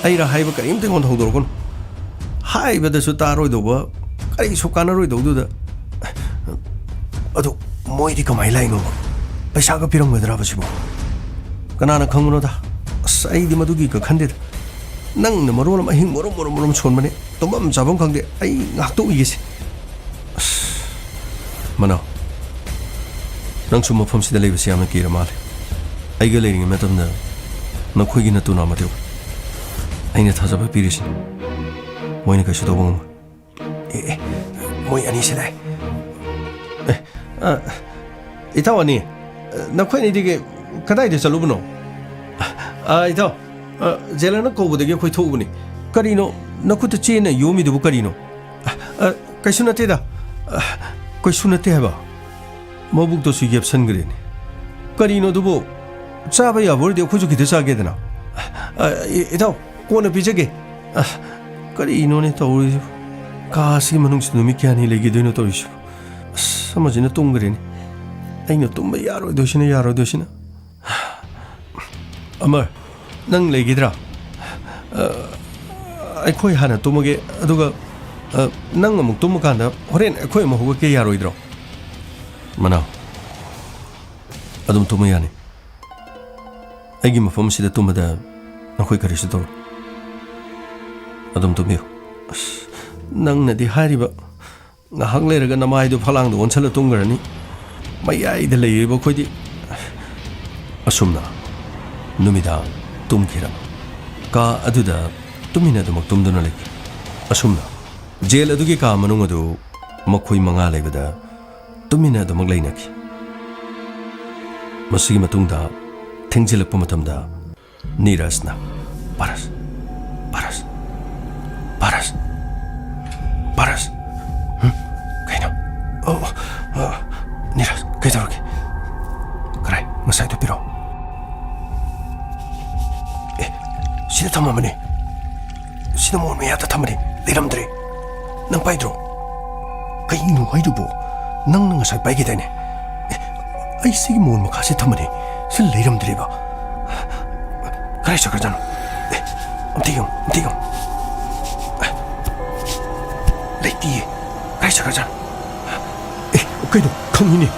S1: ꯑꯩꯔꯥ ꯍꯥꯏꯕ ꯀꯔꯤꯝꯇ ꯑꯩꯉꯣꯟꯗ ꯍꯧꯗꯣꯔꯛꯀꯅꯨ ꯍꯥꯏꯕꯗꯁꯨ ꯇꯥꯔꯣꯏꯗꯧꯕ ꯀꯔꯤꯁꯨ ꯀꯥꯟꯅꯔꯣꯏꯗꯧꯗꯨꯗ ꯑꯗꯣ ꯃꯣꯏꯗꯤ ꯀꯃꯥꯏꯅ ꯂꯥꯛꯏꯅꯣꯕ ꯄꯩꯁꯥꯒ ꯄꯤꯔꯝꯒꯗ꯭ꯔꯕ ꯁꯤꯕꯨ ꯀꯅꯥꯅ ꯈꯪꯕꯅꯣꯗ ꯑꯩꯗꯤ ꯃꯗꯨꯒꯤꯒ ꯈꯟꯗꯦꯗ ꯅꯪꯅ ꯃꯔꯣꯜ ꯑꯃ ꯑꯍꯤꯡ ꯃꯔꯣꯝ ꯁꯣꯟꯕꯅꯦ ꯇꯨꯝꯐꯝ ꯆꯥꯐꯝ ꯈꯪꯗꯦ ꯑꯩ ꯉꯥꯛꯇ ꯎꯏꯒꯦꯁꯦ ꯃꯅꯥꯎ ꯅꯪꯁꯨ ꯃꯐꯝꯁꯤꯗ ꯂꯩꯕꯁꯤ ꯌꯥꯝꯅ ꯀꯤꯔ ꯃꯥꯜꯂꯦ ꯑꯩꯒ ꯂꯩꯔꯤꯉꯩ ꯃꯇꯝꯗ ꯅꯈꯣꯏꯒꯤ ꯅꯇꯨꯅ ꯑꯃꯗꯤ ꯑꯩꯅ ꯊꯥꯖꯕ ꯄꯤꯔꯤꯁꯤꯅꯤ ꯃꯣꯏꯅ ꯀꯩꯁꯨ ꯇꯧꯕ ꯉꯝꯃꯣꯏ ꯃꯣꯏ ꯑꯅꯤꯁꯤ ꯂꯥꯛꯑꯦ ꯏꯇꯥꯎ ꯑꯅꯤ ꯅꯈꯣꯏꯅꯤꯗꯤ ꯀꯗꯥꯏꯗ ꯆꯠꯂꯨꯕꯅꯣ ꯏꯇꯥꯎ ꯖꯦꯂꯔꯅ ꯀꯧꯕꯗꯒꯤ ꯑꯩꯈꯣꯏ ꯊꯣꯛꯎꯕꯅꯤ ꯀꯔꯤꯅꯣ ꯅꯈꯨꯠꯇ ꯆꯦꯅ ꯌꯣꯝꯃꯤꯗꯨꯕꯨ ꯀꯔꯤꯅꯣ ꯀꯩꯁꯨ ꯅꯠꯇꯦꯗ ꯀꯩꯁꯨ ꯅꯠꯇꯦ ꯍꯥꯏꯕ ꯃꯕꯨꯛꯇꯁꯨ ꯌꯦꯞꯁꯟꯈ꯭ꯔꯦꯅꯦ ꯀꯔꯤꯅꯣ ꯑꯗꯨꯕꯨ ꯆꯥꯕ ꯌꯥꯕ ꯑꯣꯏꯔꯗꯤ ꯑꯩꯈꯣꯏꯁꯨ ꯈꯤꯇ ꯆꯥꯒꯦꯗꯅ ꯏꯇꯥꯎ ꯀꯣꯟꯅ ꯄꯤꯖꯒꯦ ꯀꯔꯤꯅꯣꯅꯦ ꯇꯧꯔꯤꯁꯤꯕꯨ ꯀꯥꯁꯤ ꯃꯅꯨꯡꯁꯤꯗ ꯅꯨꯃꯤꯠ ꯀꯌꯥꯅꯤ ꯂꯩꯒꯗꯣꯏꯅꯣ ꯇꯧꯔꯤꯁꯤꯕꯨ ꯑꯃꯁꯤꯅ ꯇꯨꯝꯈ꯭ꯔꯦꯅꯦ ꯑꯩꯅ ꯇꯨꯝꯕ ꯌꯥꯔꯣꯏꯗꯣꯏꯁꯤꯅ ꯑꯃꯔ ꯅꯪ ꯂꯩꯒꯗ꯭ꯔꯥ ꯑꯩꯈꯣꯏ ꯍꯥꯟꯅ ꯇꯨꯝꯃꯒꯦ ꯑꯗꯨꯒ ꯅꯪ ꯑꯃꯨꯛ ꯇꯨꯝꯃꯀꯥꯟꯗ ꯍꯣꯔꯦꯟ ꯑꯩꯈꯣꯏ ꯑꯃꯨꯛ ꯍꯧꯒꯠꯀꯦ ꯌꯥꯔꯣꯏꯗ꯭ꯔꯣ ꯃꯅꯥꯎ ꯑꯗꯨꯝ ꯇꯨꯝꯕ ꯌꯥꯅꯤ ꯑꯩꯒꯤ ꯃꯐꯝꯁꯤꯗ ꯇꯨꯝꯕꯗ ꯅꯈꯣꯏ ꯀꯔꯤꯁꯨ ꯇꯧꯔꯣꯏ ꯑꯗꯨꯝ ꯇꯨꯝꯕꯤꯌꯨ ꯅꯪꯅꯗꯤ ꯍꯥꯏꯔꯤꯕ ꯉꯥꯏꯍꯥꯛ ꯂꯩꯔꯒ ꯅꯃꯥꯏꯗꯨ ꯐꯂꯥꯡꯗ ꯑꯣꯟꯁꯜꯂ ꯇꯨꯝꯈ꯭ꯔꯅꯤ ꯃꯌꯥꯏꯗ ꯂꯩꯔꯤꯕ ꯑꯩꯈꯣꯏꯗꯤ ꯑꯁꯨꯝꯅ ꯅꯨꯃꯤꯗꯥꯡ ꯇꯨꯝꯈꯤꯔꯕ ꯀꯥ ꯑꯗꯨꯗ ꯇꯨꯃꯤꯟꯅꯗꯨꯃꯛ ꯇꯨꯝꯗꯨꯅ ꯂꯩꯈꯤ ꯑꯁꯨꯝꯅ ꯖꯦꯜ ꯑꯗꯨꯒꯤ ꯀꯥ ꯃꯅꯨꯡ ꯑꯗꯨ ꯃꯈꯣꯏ 5 ꯂꯩꯕꯗ ꯇꯨꯃꯤꯟꯅꯗꯨꯃꯛ ꯂꯩꯅꯈꯤ ꯃꯁꯤꯒꯤ ꯃꯇꯨꯡꯗ ꯊꯦꯡꯖꯤꯜꯂꯛꯄ ꯃꯇꯝꯗ ꯅꯤꯔꯖꯅ ꯄꯥꯔꯁ ꯀꯩꯅꯣ 시대 탐험하니 시대 뭐 매야다 탐하니 내람들이 난 빠이드로 그이누 아이두보 낭낭 살 빠이게 되네 아이스기 뭐 가시 탐하니 실 내람들이 봐 그래서 그러잖아 엄티경 레이디 그래서 그러잖아 그이도 강인이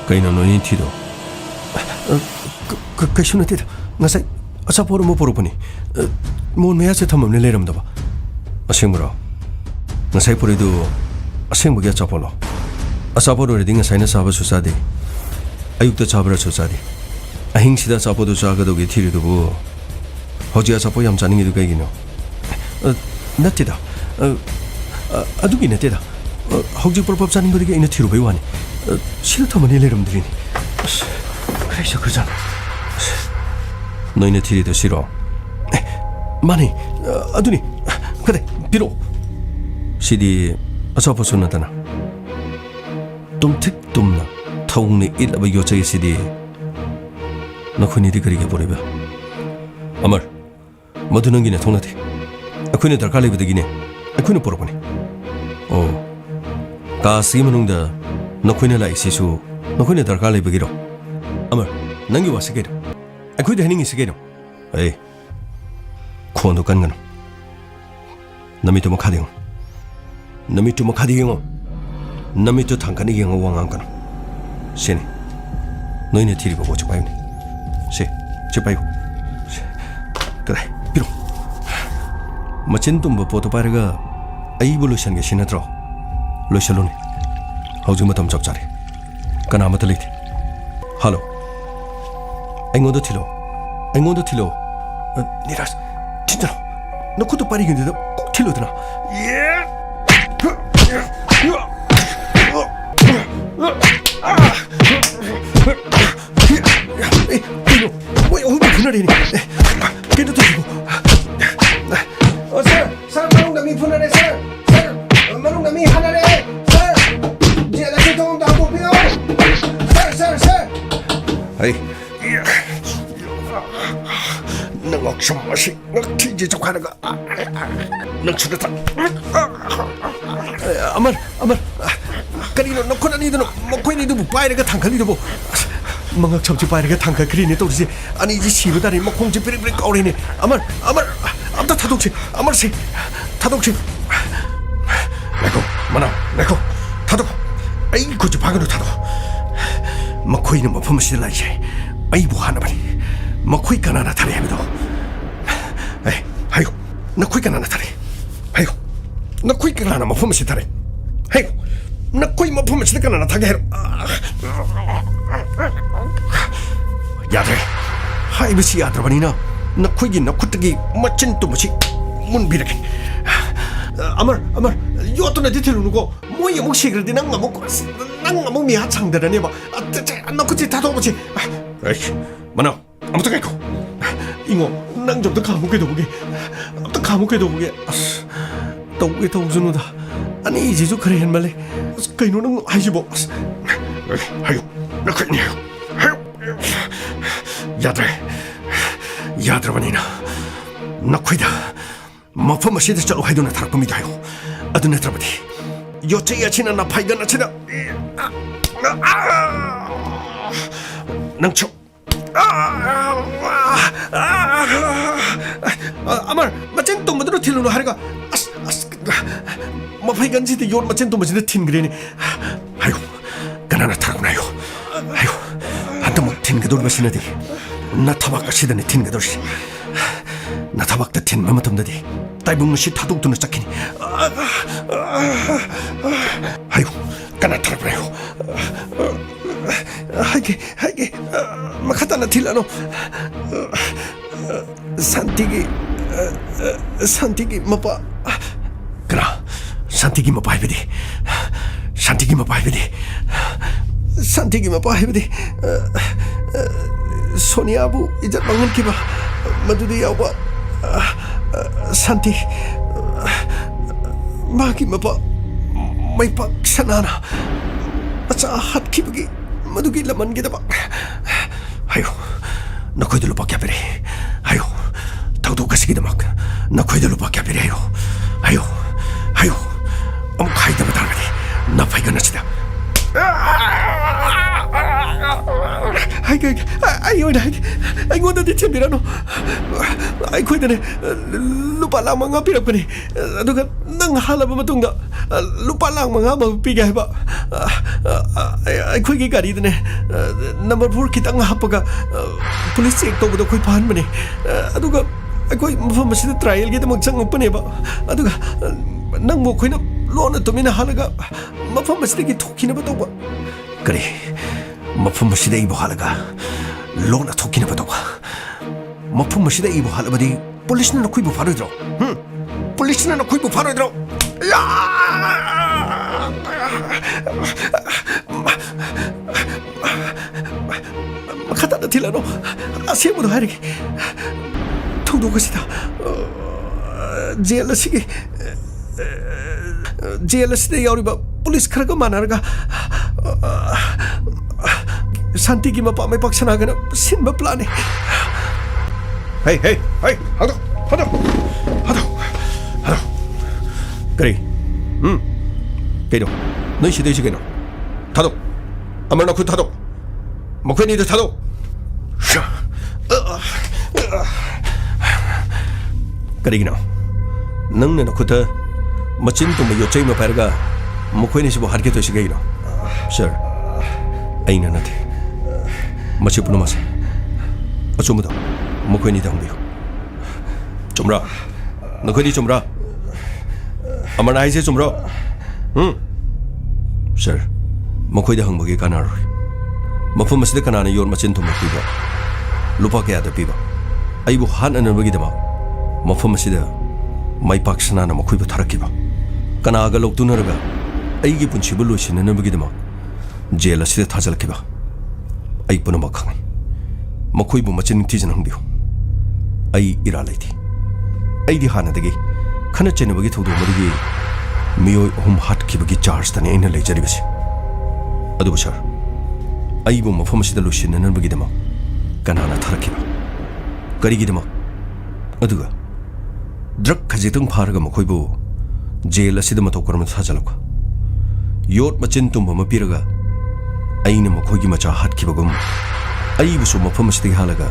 S1: 그이는 너희 티도 그 신호대다 나사 아사포로 뭐 보러 보니 뭐 매야세 탐험을 내려면 봐 아생물아 나사이 포리도 아생물이 아사포로 아사포로를 딩가 사이나 사바 수사디 아육도 잡으라 수사디 아행시다 사포도 자가도게 티리도고 허지 아사포 얌자는 게도 가기노 나티다 아두기 나티다 허지 불법 자는 거리게 이나 티로 배우하니 싫다면 내려면 드리니 그래서 그러잖아 너희네 티리도 싫어 많이 아두니 그래 비록 시디 아사포 손나다나 똥특 똥나 타웅네 일라바 요자이 시디 너쿠니디 그리게 보내봐 아말 뭐드는 기네 통나디 아쿠니 달칼리부터 기네 아쿠니 보러보니 가스기 문웅다 너쿠니 라이시수 너쿠니 달칼리부기로 아말 nangi wa sigero aku de heningi sigero ei kono kangan namito makading namito tangkani yang wangang kan sini noine tiri bobo chupayo ni si chupayo kare biro machin tumbo poto paraga evolution ge sinatro loisalone hauju matam chapchare kana matalite hello 앵어도 틸로 니라스 진짜로 너 그것도 빠르겠는데 꼭 틸로드나 뭐 얼굴 분할이니 걔도 터지고 살 마롱남이 분할해 살 마롱남이 하나래 살 이제 나 교통도 안 뽑혀 살 에이 능 억심 맛이 능 티지적 하는 거 능 추르다 아말 그리노 놓고 나니도 먹고 있니도 뭐 빠이르가 당칼리도 뭐 망각 접지 빠이르가 당칼 그리니 또 이제 아니 이제 시루다니 뭐 공지 삐리삐리 꺼리니 아말 암다 타독치 아말시 타독치 레고 마나 레고 타독 아이고 저 방으로 타독 먹고 있는 뭐 품으시들 나이지 아이고 하나만이 먹고 있거나 나타리 해도 에이 아이고 먹고 있거나 나타리 아이고 먹고 있거나 뭐 품으시 타리 아이고 먹고 있는 뭐 품으시 있거나 나타게 해로 야들 하이브시 야들바니나 먹고 있긴 먹고 뜨기 멋진 또 뭐지 문비르게 아말 요또네 디테일 누고 뭐야 목시 그러디 난 몸이 하창들하니 봐 너 그치 다도 뭐지 에이 만나 아무튼 가이코 이거 난 좀 더 감옥에도 보게 또 감옥에도 보게 또 왜 더 웃으노다 아니 이제 좀 그래 말래 그이노는 아이지 뭐 아유 나 그냥 야들바니나 나 거이다 뭐품을 시대처럼 하이도나 다를 겁니다 아들 내트라바디 요체야 지나 나 파이가 나 치나 낭초 아말 마찬 또 뭐들어 틸로로 하리가 뭐 파이간지도 요 마찬 또 뭐지도 틴 그래니 아이고 가나나 타구나요 아이고 한도 뭐틴 그 돌바시나디 나 타박가 시드네 틴 그 돌시 나 타박다 틴 마마텀다디 따이붕 시 타독도는 짝히니 아이고 가나 타라브라요 하게 마카타나 틸라노 산티기 뭐봐 그라 산티기 뭐봐 해비디 산티기 뭐봐 해비디 소니아부 이제 방은 기봐 마두디 야와 산티 마기 뭐봐 마이박 산하나 아차 핫키브기 마두기 라만 기다봐 아유 너 거기들로 밖에 앞에 아유 ꯃꯁꯤꯒꯤꯗꯃꯛ ꯅꯈꯣꯏꯗ ꯂꯨꯄꯥ ꯀꯌꯥ ꯄꯤꯔꯦ ꯍꯥꯏꯌꯨ ꯑꯃꯨꯛ ꯍꯥꯏꯗꯕ ꯇꯥꯔꯒꯗꯤ ꯅꯐꯩꯒꯅꯁꯤꯗ ꯑꯩ ꯑꯣꯏꯅ ꯍꯥꯏꯒꯦ ꯑꯩꯉꯣꯟꯗꯗꯤ ꯊꯦꯝꯕꯤꯔꯅꯨ ꯑꯩꯈꯣꯏꯗꯅꯦ ꯂꯨꯄꯥ ꯂꯥꯛ 5 ꯄꯤꯔꯛꯄꯅꯤ ꯑꯗꯨꯒ ꯅꯪ ꯍꯜꯂꯕ ꯃꯇꯨꯡꯗ ꯂꯨꯄꯥ ꯂꯥꯛ 5 ꯑꯃ ꯄꯤꯒꯦ ꯍꯥꯏꯕ ꯑꯩꯈꯣꯏꯒꯤ ꯒꯥꯔꯤꯗꯅꯦ ꯅꯝꯕꯔ 4 ꯈꯤꯇꯪ ꯍꯥꯞꯄꯒ ꯄꯨꯂꯤꯁ ꯆꯦꯛ ꯇꯧꯕꯗ ꯑꯩꯈꯣꯏ ꯐꯍꯟꯕꯅꯦ ꯑꯗꯨꯒ ꯑꯩꯈꯣꯏ ꯃꯐꯝ ꯑꯁꯤꯗ ꯇ꯭ꯔꯥꯏꯌꯦꯜꯒꯤꯗꯃꯛ ꯆꯪꯉꯛꯄꯅꯦꯕ ꯑꯗꯨꯒ ꯅꯪꯕꯨ ꯑꯩꯈꯣꯏꯅ ꯂꯣꯟꯅ ꯇꯨꯃꯤꯟꯅ ꯍꯜꯂꯒ ꯃꯐꯝ ꯑꯁꯤꯗꯒꯤ ꯊꯣꯛꯈꯤꯅꯕ ꯇꯧꯕ ꯀꯔꯤ ꯃꯐꯝ ꯑꯁꯤꯗ ꯑꯩꯕꯨ ꯍꯜꯂꯒ ꯂꯣꯟꯅ ꯊꯣꯛꯈꯤꯅꯕ ꯇꯧꯕ ꯃꯐꯝ ꯑꯁꯤꯗ ꯑꯩꯕꯨ ꯍꯜꯂꯕꯗꯤ ꯄꯨꯂꯤꯁꯅ ꯅꯈꯣꯏꯕꯨ ꯐꯥꯔꯣꯏꯗ꯭ꯔꯣ ꯄꯨꯂꯤꯁꯅ ꯅꯈꯣꯏꯕꯨ ꯐꯥꯔꯣꯏꯗ꯭ꯔꯣ ꯃꯈꯥ ꯇꯥꯅ ꯊꯤꯜꯂꯅꯨ ꯑꯁꯦꯡꯕꯗꯣ ꯍꯥꯏꯔꯒꯦ ꯊꯧꯗꯣꯛ ꯑꯁꯤꯗ ꯖꯦꯜ ꯑꯁꯤꯗ ꯌꯥꯎꯔꯤꯕ ꯄꯨꯂꯤꯁ ꯈꯔꯒ ꯃꯥꯟꯅꯔꯒ ꯁꯥꯟꯇꯤꯒꯤ ꯃꯄꯥ ꯃꯩꯄꯥꯛ ꯁꯅꯥꯒꯅ ꯁꯤꯟꯕ ꯄ꯭ꯂꯥꯟꯅꯤ ꯍꯗꯣ ꯀꯔꯤ ꯀꯩꯅꯣ ꯅꯣꯏ ꯁꯤꯗꯩꯁꯤ ꯀꯩꯅꯣ ꯊꯥꯗꯣꯛ ꯑꯃꯔ ꯅꯈꯨꯠ ꯊꯥꯗꯣꯛ ꯃꯈꯣꯏ ꯑꯅꯤꯗꯣ ꯊꯥꯗꯣꯛ ꯀꯔꯤꯒꯤꯅꯣ ꯅꯪꯅ ꯅꯈꯨꯠꯇ ꯃꯆꯤꯟ ꯇꯨꯝꯕ ꯌꯣꯠꯆꯩ ꯑꯃ ꯄꯥꯏꯔꯒ ꯃꯈꯣꯏꯅꯤꯁꯤꯕꯨ ꯍꯥꯠꯀꯦ ꯇꯧꯔꯤꯁꯤ ꯀꯩꯒꯤꯅꯣ ꯁꯥꯔ ꯑꯩꯅ ꯅꯠꯇꯦ ꯃꯁꯤ ꯄꯨꯝꯅꯃꯛꯁꯦ ꯑꯆꯨꯝꯕꯗꯣ ꯃꯈꯣꯏꯅꯤꯗ ꯍꯪꯕꯤꯌꯨ ꯆꯨꯝꯕ꯭ꯔꯥ ꯅꯈꯣꯏꯗꯤ ꯆꯨꯝꯕ꯭ꯔꯥ ꯑꯃꯔꯅ ꯍꯥꯏꯁꯦ ꯆꯨꯝꯕ꯭ꯔꯣ ꯁꯥꯔ ꯃꯈꯣꯏꯗ ꯍꯪꯕꯒꯤ ꯀꯥꯟꯅꯔꯣꯏ ꯃꯐꯝ ꯑꯁꯤꯗ ꯀꯅꯥꯅ ꯌꯣꯠ ꯃꯆꯤꯟ ꯊꯨꯝꯂꯛꯄꯤꯕ ꯂꯨꯄꯥ ꯀꯌꯥꯗ ꯄꯤꯕ ꯑꯩꯕꯨ ꯍꯥꯠꯅꯅꯕꯒꯤꯗꯃꯛ ꯃꯐꯝ ꯑꯁꯤꯗ ꯃꯩꯄꯥꯛ ꯁꯅꯥꯅ ꯃꯈꯣꯏꯕꯨ ꯊꯥꯔꯛꯈꯤꯕ ꯀꯅꯥꯒ ꯂꯧꯇꯨꯅꯔꯒ ꯑꯩꯒꯤ ꯄꯨꯟꯁꯤꯕꯨ ꯂꯣꯏꯁꯤꯟꯅꯅꯕꯒꯤꯗꯃꯛ ꯖꯦꯜ ꯑꯁꯤꯗ ꯊꯥꯖꯤꯜꯂꯛꯈꯤꯕ ꯑꯩ ꯄꯨꯝꯅꯃꯛ ꯈꯪꯏ ꯃꯈꯣꯏꯕꯨ ꯃꯆꯤꯟ ꯅꯤꯡꯊꯤꯖꯅ ꯍꯪꯕꯤꯌꯨ ꯑꯩ ꯏꯔꯥꯜ ꯂꯩꯇꯦ ꯑꯩꯗꯤ ꯍꯥꯟꯅꯗꯒꯤ ꯈꯟꯅ ꯆꯩꯅꯕꯒꯤ ꯊꯧꯗꯣꯛ ꯑꯃꯗꯒꯤ ꯃꯤꯑꯣꯏ 3 ꯍꯥꯠꯈꯤꯕꯒꯤ ꯆꯥꯔꯖꯇꯅꯤ ꯑꯩꯅ ꯂꯩꯖꯔꯤꯕꯁꯤ ꯑꯗꯨꯕꯨ ꯁꯥꯔ ꯑꯩꯕꯨ ꯃꯐꯝ ꯑꯁꯤꯗ ꯂꯣꯏꯁꯤꯟꯅꯅꯕꯒꯤꯗꯃꯛ ꯀꯅꯥꯅ ꯊꯥꯔꯛꯈꯤꯕ ꯀꯔꯤꯒꯤꯗꯃꯛ ꯑꯗꯨꯒ ꯗ꯭ꯔꯒ ꯈꯖꯤꯛꯇꯪ ꯐꯥꯔꯒ ꯃꯈꯣꯏꯕꯨ ꯖꯦꯜ ꯑꯁꯤꯗ ꯃꯇꯧ ꯀꯔꯝꯅ ꯊꯥꯖꯤꯜꯂꯛꯄ ꯌꯣꯠ ꯃꯆꯤꯟ ꯇꯨꯝꯕ ꯑꯃ ꯄꯤꯔꯒ ꯑꯩꯅ ꯃꯈꯣꯏꯒꯤ ꯃꯆꯥ ꯍꯥꯠꯈꯤꯕꯒꯨꯝ ꯑꯩꯕꯨꯁꯨ ꯃꯐꯝ ꯑꯁꯤꯗꯒꯤ ꯍꯥꯜꯂꯒ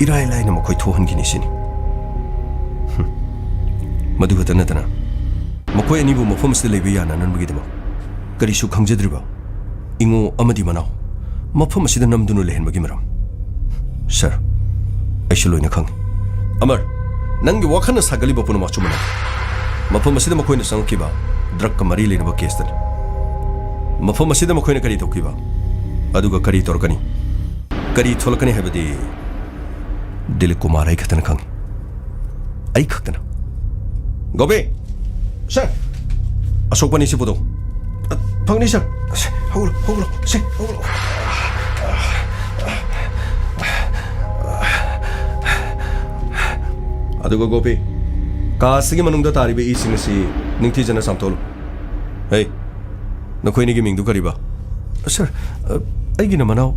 S1: ꯏꯔꯥꯏ ꯂꯥꯏꯅ ꯃꯈꯣꯏ ꯊꯣꯛꯍꯟꯈꯤꯅꯤ ꯁꯤꯅꯤ ꯃꯗꯨ ꯈꯛꯇ ꯅꯠꯇꯅ ꯃꯈꯣꯏ ꯑꯅꯤꯕꯨ ꯃꯐꯝ ꯑꯁꯤꯗ ꯂꯩꯕ ꯌꯥꯅꯅꯕꯒꯤꯗꯃꯛ ꯀꯔꯤꯁꯨ ꯈꯪꯖꯗ꯭ꯔꯤꯕ ꯏꯉꯣ ꯑꯃꯗꯤ ꯃꯅꯥꯎ ꯃꯐꯝ ꯑꯁꯤꯗ ꯅꯝꯗꯨꯅ ꯂꯩꯍꯟꯕꯒꯤ ꯃꯔꯝ ꯁꯥꯔ ꯑꯩꯁꯨ ꯂꯣꯏꯅ ꯈꯪꯏ ꯑꯃꯔ ꯅꯪꯒꯤ ꯋꯥꯈꯜꯅ ꯁꯥꯒꯠꯂꯤꯕ ꯄꯨꯝꯅꯃꯛ ꯑꯆꯨꯝꯕ ꯅꯠꯇꯦ ꯃꯐꯝ ꯑꯁꯤꯗ ꯃꯈꯣꯏꯅ ꯆꯪꯉꯛꯈꯤꯕ ꯗ꯭ꯔꯒꯀ ꯃꯔꯤ ꯂꯩꯅꯕ ꯀꯦꯁꯇꯅꯤ ꯃꯐꯝ ꯑꯁꯤꯗ ꯃꯈꯣꯏꯅ ꯀꯔꯤ ꯇꯧꯈꯤꯕ ꯑꯗꯨꯒ ꯀꯔꯤ ꯇꯧꯔꯛꯀꯅꯤ ꯀꯔꯤ ꯊꯣꯛꯂꯛꯀꯅꯤ ꯍꯥꯏꯕꯗꯤ ꯗꯤꯂꯤꯞ ꯀꯨꯃꯥꯔ ꯑꯩ ꯈꯛꯇꯅ ꯈꯪꯏ ꯑꯩ ꯈꯛꯇꯅ ꯒꯣꯕꯤ ꯁꯥꯔ ꯑꯁꯣꯛꯄꯅꯤ ꯁꯤ ꯄꯨꯗꯣ ꯐꯪꯅꯤ ꯁꯥꯔ ꯍꯧꯒꯠꯂꯣ ꯁꯤ ꯍꯧꯒꯠꯂꯣ ꯑꯗꯨꯒ ꯒꯣꯄꯤ ꯀꯥ ꯑꯁꯤꯒꯤ ꯃꯅꯨꯡꯗ ꯇꯥꯔꯤꯕ ꯏꯁꯤꯡ ꯑꯁꯤ ꯅꯤꯡꯊꯤꯖꯅ ꯆꯥꯝꯊꯣꯛꯂꯨ ꯍꯦ ꯅꯈꯣꯏꯅꯤꯒꯤ ꯃꯤꯡꯗꯨ ꯀꯔꯤꯕ ꯁꯥꯔ ꯑꯩꯒꯤꯅ ꯃꯅꯥꯎ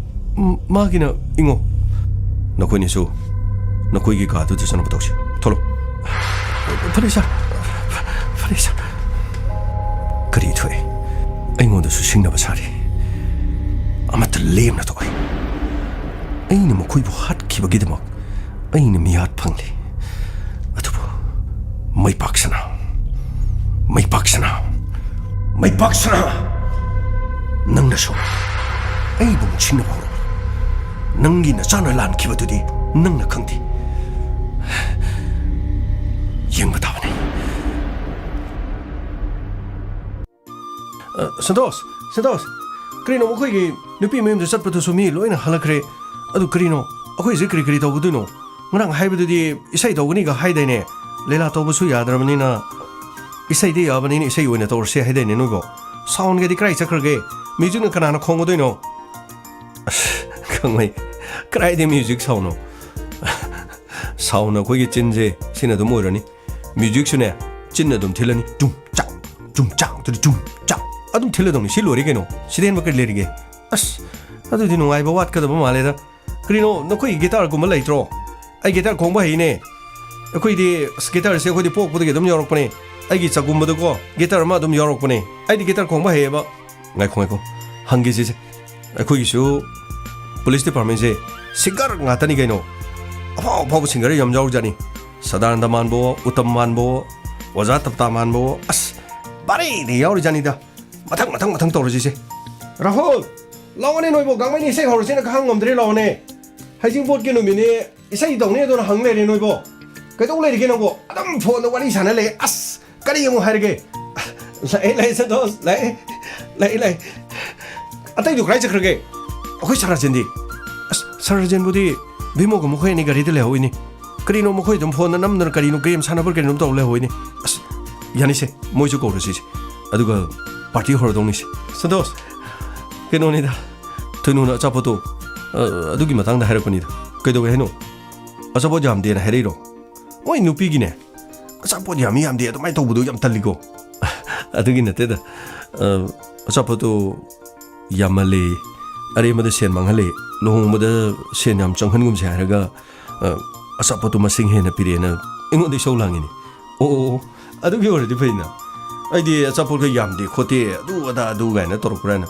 S1: ꯃꯥꯒꯤꯅ ꯏꯉꯣ ꯅꯈꯣꯏꯅꯤꯁꯨ ꯅꯈꯣꯏꯒꯤ ꯀꯥꯗꯨꯗ ꯆꯠꯅꯕ ꯇꯧꯁꯤ ꯊꯣꯛꯂꯣ ꯐꯔꯦ ꯁꯥꯔ ꯐꯔꯦ ꯁꯥꯔ ꯀꯔꯤ ꯊꯣꯛꯑꯦ ꯑꯩꯉꯣꯟꯗꯁꯨ ꯁꯤꯡꯅꯕ ꯁꯥꯔꯤ ꯑꯃꯠꯇ ꯂꯦꯝꯅ ꯇꯣꯛꯑꯦ ꯑꯩꯅ ꯃꯈꯣꯏꯕꯨ ꯍꯥꯠꯈꯤꯕꯒꯤꯗꯃꯛ ꯑꯩꯅ ꯃꯤꯌꯥꯠ ꯐꯪꯂꯤ ꯑꯗꯨꯕꯨ ꯃꯩꯄꯥꯛꯁꯅꯥ ꯅꯪꯅꯁꯨ ꯑꯩꯕꯨ ꯅꯤꯡꯁꯤꯡꯅꯕ ꯍꯧꯔꯛꯎ ꯅꯪꯒꯤ ꯅꯆꯥꯅ ꯂꯥꯟꯈꯤꯕꯗꯨꯗꯤ ꯅꯪꯅ ꯈꯪꯗꯦ ꯌꯦꯡꯕ ꯇꯥꯕꯅꯤ ꯁꯟꯇꯣꯁ ꯀꯔꯤꯅꯣ ꯃꯈꯣꯏꯒꯤ ꯅꯨꯄꯤ ꯃꯌꯨꯝꯗ ꯆꯠꯄꯗꯨꯁꯨ ꯃꯤ ꯂꯣꯏꯅ ꯍꯜꯂꯛꯈ꯭ꯔꯦ ꯑꯗꯨ ꯀꯔꯤꯅꯣ ꯑꯩꯈꯣꯏꯁꯦ ꯀꯔꯤ ꯇꯧꯒꯗꯣꯏꯅꯣ ꯉꯔꯥꯡ ꯍꯥꯏꯕꯗꯨꯗꯤ ꯏꯁꯩ ꯇꯧꯒꯅꯤꯒ ꯍꯥꯏꯗꯥꯏꯅꯦ ꯂꯤꯂꯥ ꯇꯧꯕꯁꯨ ꯌꯥꯗ꯭ꯔꯕꯅꯤꯅ ꯏꯁꯩꯗꯤ ꯌꯥꯕꯅꯤꯅ ꯏꯁꯩ ꯑꯣꯏꯅ ꯇꯧꯔꯁꯦ ꯍꯥꯏꯗꯥꯏꯅꯦ ꯅꯣꯏꯕꯣ ꯁꯥꯎꯟꯒꯗꯤ ꯀꯗꯥꯏ ꯆꯠꯈ꯭ꯔꯒꯦ ꯃ꯭ꯌꯨꯖꯤꯛꯅ ꯀꯅꯥꯅ ꯈꯣꯡꯒꯗꯣꯏꯅꯣ ꯈꯪꯉꯩ ꯀꯗꯥꯏꯗ ꯃ꯭ꯌꯨꯖꯤꯛ ꯁꯥꯎꯅꯣ ꯁꯥꯎꯟ ꯑꯩꯈꯣꯏꯒꯤ ꯆꯤꯟꯁꯦ ꯁꯤꯅ ꯑꯗꯨꯝ ꯑꯣꯏꯔꯅꯤ ꯃ꯭ꯌꯨꯖꯤꯛꯁꯨꯅꯦ ꯆꯤꯟꯅ ꯑꯗꯨꯝ ꯊꯤꯜꯂꯅꯤ ꯆꯨꯝ ꯆꯥꯛ ꯑꯗꯨꯝ ꯊꯤꯜꯂꯗꯧꯅꯤ ꯁꯤ ꯂꯣꯏꯔꯦ ꯀꯩꯅꯣ ꯁꯤꯗ ꯍꯦꯟꯕ ꯀꯔꯤ ꯂꯩꯔꯤꯒꯦ ꯑꯁ ꯑꯗꯨꯗꯤ ꯅꯨꯡꯉꯥꯏꯕ ꯋꯥꯠꯀꯗꯕ ꯃꯥꯜꯂꯦꯗ ꯀꯔꯤꯅꯣ ꯅꯈꯣꯏꯒꯤ ꯒꯤꯇꯥꯔꯒꯨꯝꯕ ꯂꯩꯇ꯭ꯔꯣ ꯑꯩ ꯒꯤꯇꯥꯔ ꯈꯣꯡꯕ ꯍꯩꯅꯦ ꯑꯩꯈꯣꯏꯗꯤ ꯒꯤꯇꯔꯁꯦ ꯑꯩꯈꯣꯏꯗꯤ ꯄꯣꯛꯄꯗꯒꯤ ꯑꯗꯨꯝ ꯌꯥꯎꯔꯛꯄꯅꯦ ꯑꯩꯒꯤ ꯆꯥꯛꯒꯨꯝꯕꯗꯀꯣ ꯒꯤꯇꯔ ꯑꯃ ꯑꯗꯨꯝ ꯌꯥꯎꯔꯛꯄꯅꯦ ꯑꯩꯗꯤ ꯒꯤꯇꯔ ꯈꯣꯡꯕ ꯍꯩꯌꯦꯕ ꯉꯥꯏꯈꯣ ꯍꯪꯒꯦꯁꯤꯁꯦ ꯑꯩꯈꯣꯏꯒꯤꯁꯨ ꯄꯨꯂꯤꯁ ꯗꯤꯄꯥꯔꯠꯃꯦꯟꯁꯦ ꯁꯤꯡꯒꯔ ꯉꯥꯛꯇꯅꯤ ꯀꯩꯅꯣ ꯑꯐꯥꯎꯕ ꯁꯤꯡꯒꯔ ꯌꯥꯝ ꯌꯥꯎꯔꯖꯥꯠꯅꯤ ꯁꯗꯥꯅꯟꯗ ꯃꯥꯟꯕꯣ ꯎꯇꯝ ꯃꯥꯟꯕꯣ ꯑꯣꯖꯥ ꯇꯞꯇꯥ ꯃꯥꯟꯕꯣ ꯑꯁ ꯕꯥꯔꯤꯗꯤ ꯌꯥꯎꯔꯤꯖꯥꯠꯅꯤꯗ ꯃꯊꯪ ꯇꯧꯔꯁꯤꯁꯦ ꯔꯥꯍꯨꯜ ꯂꯥꯛꯑꯣꯅꯦ ꯅꯣꯏꯕꯣ ꯒꯥꯡꯃꯩꯅ ꯏꯁꯩ ꯍꯧꯔꯁꯦꯅ ꯈꯪ ꯉꯝꯗ꯭ꯔꯦ ꯂꯥꯛꯑꯣꯅꯦ ꯍꯩꯖꯤꯡꯄꯣꯠꯀꯤ ꯅꯨꯃꯤꯠꯅꯦ ꯏꯁꯩ ꯇꯧꯅꯦ ꯑꯗꯨꯅ ꯍꯪ ꯂꯩꯔꯦ ꯅꯣꯏꯕꯣ ꯀꯩꯗꯧ ꯂꯩꯔꯤꯒꯦ ꯅꯪꯕꯣ ꯑꯗꯨꯝ ꯐꯣꯟꯗ ꯋꯥꯔꯤ ꯁꯥꯟꯅ ꯂꯩ ꯑꯁ ꯀꯔꯤ ꯑꯃꯨꯛ ꯍꯥꯏꯔꯒꯦ ꯂꯩ ꯁꯟꯇꯣꯁ ꯂꯩ ꯑꯇꯩꯗꯨ ꯀꯗꯥꯏ ꯆꯠꯈ꯭ꯔꯒꯦ ꯑꯩꯈꯣꯏ ꯁꯥꯔꯥꯖꯦꯟꯗꯤ ꯑꯁ ꯁꯥꯔꯥꯖꯦꯟꯕꯨꯗꯤ ꯚꯤꯃꯣꯒ ꯃꯈꯣꯏ ꯑꯅꯤ ꯒꯥꯔꯤꯗ ꯂꯩꯍꯧꯏꯅꯤ ꯀꯔꯤꯅꯣ ꯃꯈꯣꯏ ꯑꯗꯨꯝ ꯐꯣꯟꯗ ꯅꯝꯗꯅ ꯀꯔꯤꯅꯣ ꯒꯦꯝ ꯁꯥꯟꯅꯕ ꯀꯔꯤꯅꯣꯝ ꯇꯧ ꯂꯩꯍꯧꯏꯅꯤ ꯑꯁ ꯌꯥꯅꯤꯁꯦ ꯃꯣꯏꯁꯨ ꯀꯧꯔꯁꯤꯁꯦ ꯑꯗꯨꯒ ꯄꯥꯔꯇꯤ ꯍꯧꯔꯗꯧꯅꯤꯁꯦ ꯁꯟꯇꯣꯁ ꯀꯩꯅꯣꯅꯤꯗ ꯊꯣꯏꯅꯨꯅ ꯑꯆꯥꯄꯣꯠꯇꯣ ꯑꯗꯨꯒꯤ ꯃꯇꯥꯡꯗ ꯍꯥꯏꯔꯛꯄꯅꯤꯗ ꯀꯩꯗꯧꯋꯦ ꯍꯥꯏꯅꯣ ꯑꯆꯥꯄꯣꯠ ꯌꯥꯝꯗꯦꯅ ꯍꯥꯏꯔꯛꯏꯔꯣ ꯃꯣꯏ ꯅꯨꯄꯤꯒꯤꯅꯦ ꯑꯆꯥꯄꯣꯠ ꯌꯥꯝꯗꯦ ꯑꯗꯨꯃꯥꯏꯅ ꯇꯧꯕꯗꯣ ꯌꯥꯝ ꯇꯜꯂꯤꯀꯣ ꯑꯗꯨꯒꯤ ꯅꯠꯇꯦꯗ ꯑꯆꯥꯄꯣꯠꯇꯣ ꯌꯥꯝꯃꯜꯂꯦ ꯑꯔꯦꯝꯕꯗ ꯁꯦꯟ ꯃꯥꯡꯍꯜꯂꯦ ꯂꯨꯍꯣꯡꯕꯗ ꯁꯦꯟ ꯌꯥꯝ ꯆꯪꯍꯟꯒꯨꯝꯁꯦ ꯍꯥꯏꯔꯒ ꯑꯆꯥꯄꯣꯠꯇꯣ ꯃꯁꯤꯡ ꯍꯦꯟꯅ ꯄꯤꯔꯦꯅ ꯑꯩꯉꯣꯟꯗ ꯏꯁꯧ ꯂꯥꯡꯉꯤꯅꯤ ꯑꯣ ꯑꯗꯨꯒꯤ ꯑꯣꯏꯔꯗꯤ ꯐꯩꯅ ꯑꯩꯗꯤ ꯑꯆꯥꯄꯣꯠꯀ ꯌꯥꯝꯗꯦ ꯈꯣꯠꯇꯦ ꯑꯗꯨ ꯀꯥꯏꯅ ꯇꯧꯔꯛꯄ꯭ꯔꯥꯅ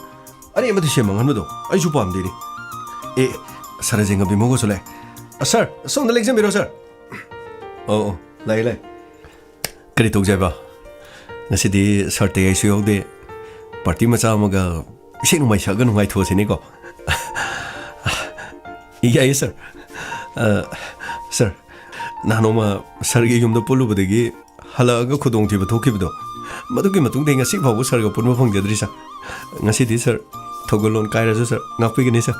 S1: ꯑꯔꯦꯝꯕꯗ ꯁꯦꯟ ꯃꯥꯡꯍꯟꯕꯗꯣ ꯑꯩꯁꯨ ꯄꯥꯝꯗꯦꯅꯤ ꯁꯥꯔꯥꯖꯦꯟꯒ ꯕꯤꯃꯣꯒꯁꯨ ꯂꯥꯛꯑꯦ ꯁꯥꯔ ꯁꯣꯝꯗ ꯂꯦꯡꯖꯟꯕꯤꯔꯣ ꯁꯥꯔ ꯂꯥꯛꯑꯦ ꯀꯔꯤ ꯇꯧꯖꯦꯕ ꯉꯁꯤꯗꯤ ꯁꯥꯔ ꯇꯦꯌꯥꯏꯁꯨ ꯌꯥꯎꯗꯦ ꯄꯥꯔꯇꯤ ꯃꯆꯥ ꯑꯃꯒ ꯏꯁꯩ ꯅꯣꯡꯃꯥꯏ ꯁꯛꯑꯒ ꯅꯨꯡꯉꯥꯏꯊꯣꯛꯑꯁꯤꯅꯤꯀꯣ ꯌꯥꯏꯌꯦ ꯁꯥꯔ ꯁꯥꯔ ꯅꯍꯥꯟꯅꯣꯡꯃ ꯁꯥꯔꯒꯤ ꯌꯨꯝꯗ ꯄꯨꯜꯂꯨꯕꯗꯒꯤ ꯍꯜꯂꯛꯑꯒ ꯈꯨꯗꯣꯡꯊꯤꯕ ꯊꯣꯛꯈꯤꯕꯗꯣ ꯃꯗꯨꯒꯤ ꯃꯇꯨꯡꯗ ꯉꯁꯤ ꯐꯥꯎꯕ ꯁꯥꯔꯒ ꯄꯨꯟꯕ ꯐꯪꯖꯗ꯭ꯔꯤ ꯁꯥꯔ ꯉꯁꯤꯗꯤ ꯁꯥꯔ ꯊꯧꯒꯜꯂꯣꯟ ꯀꯥꯏꯔꯁꯨ ꯁꯥꯔ ꯉꯥꯛꯄꯤꯒꯅꯤ ꯁꯥꯔ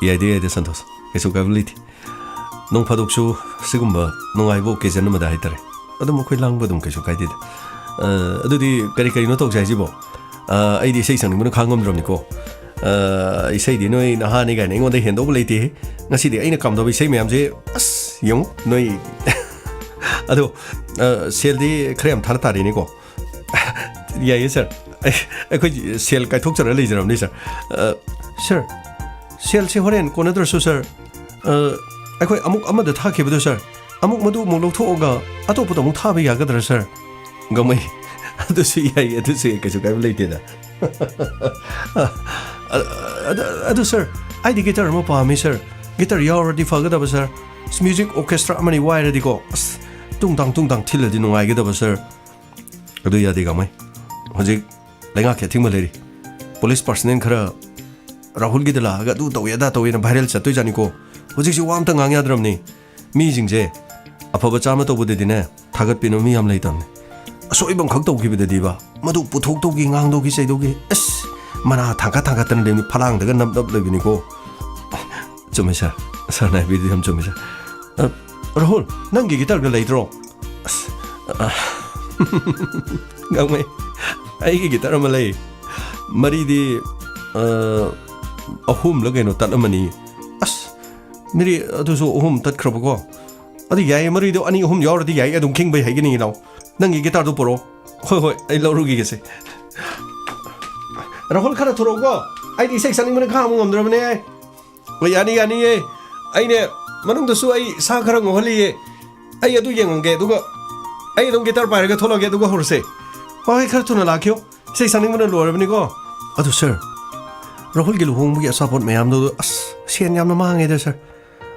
S1: ꯌꯥꯏꯗ ꯁꯟꯇꯣꯁ ꯀꯩꯁꯨ ꯀꯥꯏꯕ ꯂꯩꯇꯦ ꯅꯣꯡ ꯐꯥꯗꯣꯛꯁꯨ ꯁꯤꯒꯨꯝꯕ ꯅꯨꯡꯉꯥꯏꯕ ꯑꯣꯀꯦꯖꯟ ꯑꯃꯗ ꯍꯥꯏꯇꯥꯔꯦ ꯑꯗꯨꯝ ꯑꯩꯈꯣꯏ ꯂꯥꯡꯕ ꯑꯗꯨꯝ ꯀꯩꯁꯨ ꯀꯥꯏꯗꯦꯗ ꯑꯗꯨꯗꯤ ꯀꯔꯤꯅꯣ ꯇꯧꯁꯦ ꯍꯥꯏꯁꯤꯕꯣ ꯑꯩꯗꯤ ꯏꯁꯩ ꯁꯛꯅꯤꯡꯕꯅ ꯈꯥꯡꯉꯝꯗ꯭ꯔꯕꯅꯤꯀꯣ ꯏꯁꯩꯗꯤ ꯅꯣꯏ ꯅꯍꯥꯅꯤ ꯀꯥꯏꯅ ꯑꯩꯉꯣꯟꯗ ꯍꯦꯟꯗꯧꯕ ꯂꯩꯇꯦ ꯉꯁꯤꯗꯤ ꯑꯩꯅ ꯀꯝꯗꯕ ꯏꯁꯩ ꯃꯌꯥꯝꯁꯦ ꯑꯁ ꯌꯦꯡꯉꯨ ꯅꯣꯏ ꯑꯗꯣ ꯁꯦꯜꯗꯤ ꯈꯔ ꯌꯥꯝ ꯊꯥꯔ ꯇꯥꯔꯦꯅꯦꯀꯣ ꯌꯥꯏꯌꯦ ꯁꯥꯔ ꯑꯩꯈꯣꯏ ꯁꯦꯜ ꯀꯥꯏꯊꯣꯛꯆꯔꯒ ꯂꯩꯖꯔꯕꯅꯤ ꯁꯥꯔ ꯁꯦꯜꯁꯦ ꯍꯣꯔꯦꯟ ꯀꯣꯟꯅꯗ꯭ꯔꯁꯨ ꯁꯥꯔ ꯑꯩꯈꯣꯏ ꯑꯃꯨꯛ ꯑꯃꯗ ꯊꯥꯈꯤꯕꯗꯣ ꯁꯥꯔ ꯃꯗꯨ ꯑꯃꯨꯛ ꯂꯧꯊꯣꯛꯑꯒ ꯑꯇꯣꯞꯄꯗ ꯑꯃꯨꯛ ꯊꯥꯕ ꯌꯥꯒꯗ꯭ꯔꯥ ꯁꯥꯔ ꯒꯃꯩ ꯑꯗꯨꯁꯨ ꯌꯥꯏ ꯑꯗꯨꯁꯨ ꯀꯩꯁꯨ ꯀꯥꯏꯕ ꯂꯩꯇꯦꯗ ꯑꯗꯨ ꯁꯥꯔ ꯑꯩꯗꯤ ꯒꯤꯇꯔ ꯑꯃ ꯄꯥꯝꯃꯤ ꯁꯥꯔ ꯒꯤꯇꯔ ꯌꯥꯎꯔꯗꯤ ꯐꯒꯗꯕ ꯁꯥꯔ ꯃ꯭ꯌꯨꯖꯤꯛ ꯑꯣꯔꯀꯦꯁꯇ꯭ꯔꯥ ꯑꯃꯅꯤ ꯋꯥꯏꯔꯗꯤꯀꯣ ꯑꯁ ꯇꯨꯡꯇꯥꯡ ꯊꯤꯜꯂꯗꯤ ꯅꯨꯡꯉꯥꯏꯒꯗꯕ ꯁꯥꯔ ꯑꯗꯨ ꯌꯥꯗꯦ ꯒꯃꯩ ꯍꯧꯖꯤꯛ ꯂꯩꯉꯥꯛꯀꯤ ꯑꯊꯤꯡꯕ ꯂꯩꯔꯤ ꯄꯨꯂꯤꯁ ꯄꯥꯔꯁꯣꯅꯦꯜ ꯈꯔ ꯔꯥꯍꯨꯜꯒꯤꯗ ꯂꯥꯛꯑꯒ ꯑꯗꯨ ꯇꯧꯋꯦ ꯑꯗꯥ ꯇꯧꯋꯦꯅ ꯚꯥꯏꯔꯦꯜ ꯆꯠꯇꯣꯏꯖꯥꯅꯤꯀꯣ ꯍꯧꯖꯤꯛꯁꯤ ꯋꯥ ꯑꯝꯇ ꯉꯥꯡ ꯌꯥꯗ꯭ꯔꯕꯅꯤ ꯃꯤꯁꯤꯡꯁꯦ ꯑꯐꯕ ꯆꯥꯝꯃ ꯇꯧꯕꯗꯗꯤꯅꯦ ꯊꯥꯒꯠꯄꯤꯅꯕ ꯃꯤ ꯌꯥꯝ ꯂꯩꯇꯕꯅꯤ ꯑꯁꯣꯏꯕ ꯈꯛ ꯇꯧꯈꯤꯕꯗꯗꯤꯕ ꯃꯗꯨ ꯄꯨꯊꯣꯛꯇꯧꯒꯤ ꯉꯥꯡꯗꯧꯒꯤ ꯆꯩꯗꯧꯒꯤ ꯑꯁ ꯃꯅꯥ ꯊꯥꯡꯒꯠꯇꯅ ꯂꯩꯕꯅꯤ ꯐꯂꯥꯡꯗꯒ ꯅꯞ ꯂꯩꯕꯅꯤꯀꯣ ꯆꯨꯝꯃꯦ ꯁꯥꯔꯅ ꯍꯥꯏꯕꯤꯗꯤ ꯌꯥꯝ ꯆꯨꯝꯃꯦ ꯁꯥꯔ ꯔꯥꯍꯨꯜ ꯅꯪꯒꯤ ꯒꯤꯇꯔꯒ ꯂꯩꯇ꯭ꯔꯣ ꯑꯁ ꯒꯥꯡꯃꯩ ꯑꯩꯒꯤ ꯒꯤꯇꯔ ꯑꯃ ꯂꯩ ꯃꯔꯤꯗꯤ ꯑꯍꯨꯝꯂ ꯀꯩꯅꯣ ꯇꯠꯂꯝꯃꯅꯤ ꯑꯁ ꯃꯔꯤ ꯑꯗꯨꯁꯨ ꯑꯍꯨꯝ ꯇꯠꯈ꯭ꯔꯕꯀꯣ ꯑꯗꯨ ꯌꯥꯏ ꯃꯔꯤꯗꯣ ꯑꯅꯤ ꯑꯍꯨꯝ ꯌꯥꯎꯔꯗꯤ ꯌꯥꯏ ꯑꯗꯨꯝ ꯈꯤꯡꯕꯩ ꯍꯩꯒꯅꯤ ꯏꯅꯥꯎ ꯅꯪꯒꯤ ꯒꯤꯇꯥꯔꯗꯨ ꯄꯨꯔꯛꯑꯣ ꯍꯣꯏ ꯑꯩ ꯂꯧꯔꯨꯈꯤꯒꯦꯁꯦ ꯔꯥꯍꯨꯜ ꯈꯔ ꯊꯣꯔꯛꯑꯣꯀꯣ ꯑꯩꯗꯤ ꯏꯁꯩ ꯁꯛꯅꯤꯡꯕꯅ ꯈꯥꯡꯕ ꯉꯝꯗ꯭ꯔꯕꯅꯦ ꯍꯣꯏ ꯌꯥꯅꯤꯌꯦ ꯑꯩꯅꯦ ꯃꯅꯨꯡꯗꯁꯨ ꯑꯩ ꯁꯥ ꯈꯔ ꯉꯧꯍꯜꯂꯤꯌꯦ ꯑꯩ ꯑꯗꯨ ꯌꯦꯡꯉꯝꯒꯦ ꯑꯗꯨꯒ ꯑꯩ ꯑꯗꯨꯝ ꯒꯤꯇꯥꯔ ꯄꯥꯏꯔꯒ ꯊꯣꯛꯂꯛꯑꯒꯦ ꯑꯗꯨꯒ ꯍꯧꯔꯁꯦ ꯍꯣꯏ ꯈꯔ ꯊꯨꯅ ꯂꯥꯛꯈꯤꯌꯣ ꯏꯁꯩ ꯁꯛꯅꯤꯡꯕꯅ ꯂꯣꯏꯔꯕꯅꯤꯀꯣ ꯑꯗꯨ ꯁꯥꯔ ꯔꯥꯍꯨꯜꯒꯤ ꯂꯨꯍꯣꯡꯕꯒꯤ ꯑꯆꯥꯄꯣꯠ ꯃꯌꯥꯝꯗꯣ ꯑꯁ ꯁꯦꯟ ꯌꯥꯝꯅ ꯃꯥꯡꯉꯦꯗ ꯁꯥꯔ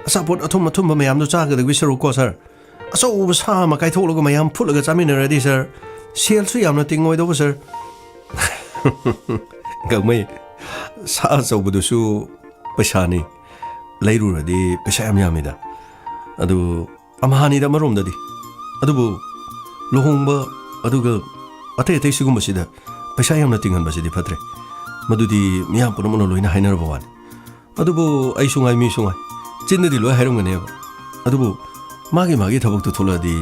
S1: ꯑꯆꯥꯄꯣꯠ ꯑꯊꯨꯝꯕ ꯃꯌꯥꯝꯗꯣ ꯆꯥꯒꯗꯕꯒꯤ ꯁꯔꯨꯛꯀꯣ ꯁꯥꯔ ꯑꯆꯧꯕ ꯁꯥ ꯑꯃ ꯀꯥꯏꯊꯣꯛꯂꯒ ꯃꯌꯥꯝ ꯐꯨꯠꯂꯒ ꯆꯥꯃꯤꯟꯅꯔꯗꯤ ꯁꯥꯔ ꯁꯦꯜꯁꯨ ꯌꯥꯝꯅ ꯇꯤꯡꯉꯣꯏꯗꯧꯕ ꯁꯥꯔ ꯒꯥꯡꯃꯩ ꯁꯥ ꯑꯆꯧꯕꯗꯨꯁꯨ ꯄꯩꯁꯥꯅꯤ ꯂꯩꯔꯨꯔꯗꯤ ꯄꯩꯁా ꯌꯥꯝ ꯌꯥꯝꯃꯤꯗ ꯑꯗꯨ ꯑꯃꯍꯥꯅꯤꯗ ꯑꯃꯔꯣꯝꯗꯗꯤ ꯑꯗꯨꯕꯨ ꯂꯨꯍꯣꯡꯕ ꯑꯗꯨꯒ ꯑꯇꯩ ꯁꯤꯒꯨꯝꯕꯁꯤꯗ ꯄꯩꯁా ꯌꯥꯝꯅ ꯇꯤꯡꯍꯟꯕꯁꯤꯗꯤ ꯐꯠꯇ꯭ꯔꯦ ꯃꯗꯨꯗꯤ ꯃꯤꯌꯥꯝ ꯄꯨꯝꯅꯃꯛꯅ ꯂꯣꯏꯅ ꯍꯥꯏꯅꯔꯕ ꯋꯥꯅꯤ ꯑꯗꯨꯕꯨ ꯑꯩꯁꯨ ꯉꯥꯏ ꯃꯤꯁꯨ ꯉꯥꯏ ꯆꯤꯟꯅꯗꯤ ꯂꯣꯏ ꯍꯥꯏꯔꯝꯒꯅꯦꯕ ꯑꯗꯨꯕꯨ ꯃꯥꯒꯤ ꯊꯕꯛꯇꯨ ꯊꯣꯛꯂꯛꯑꯗꯤ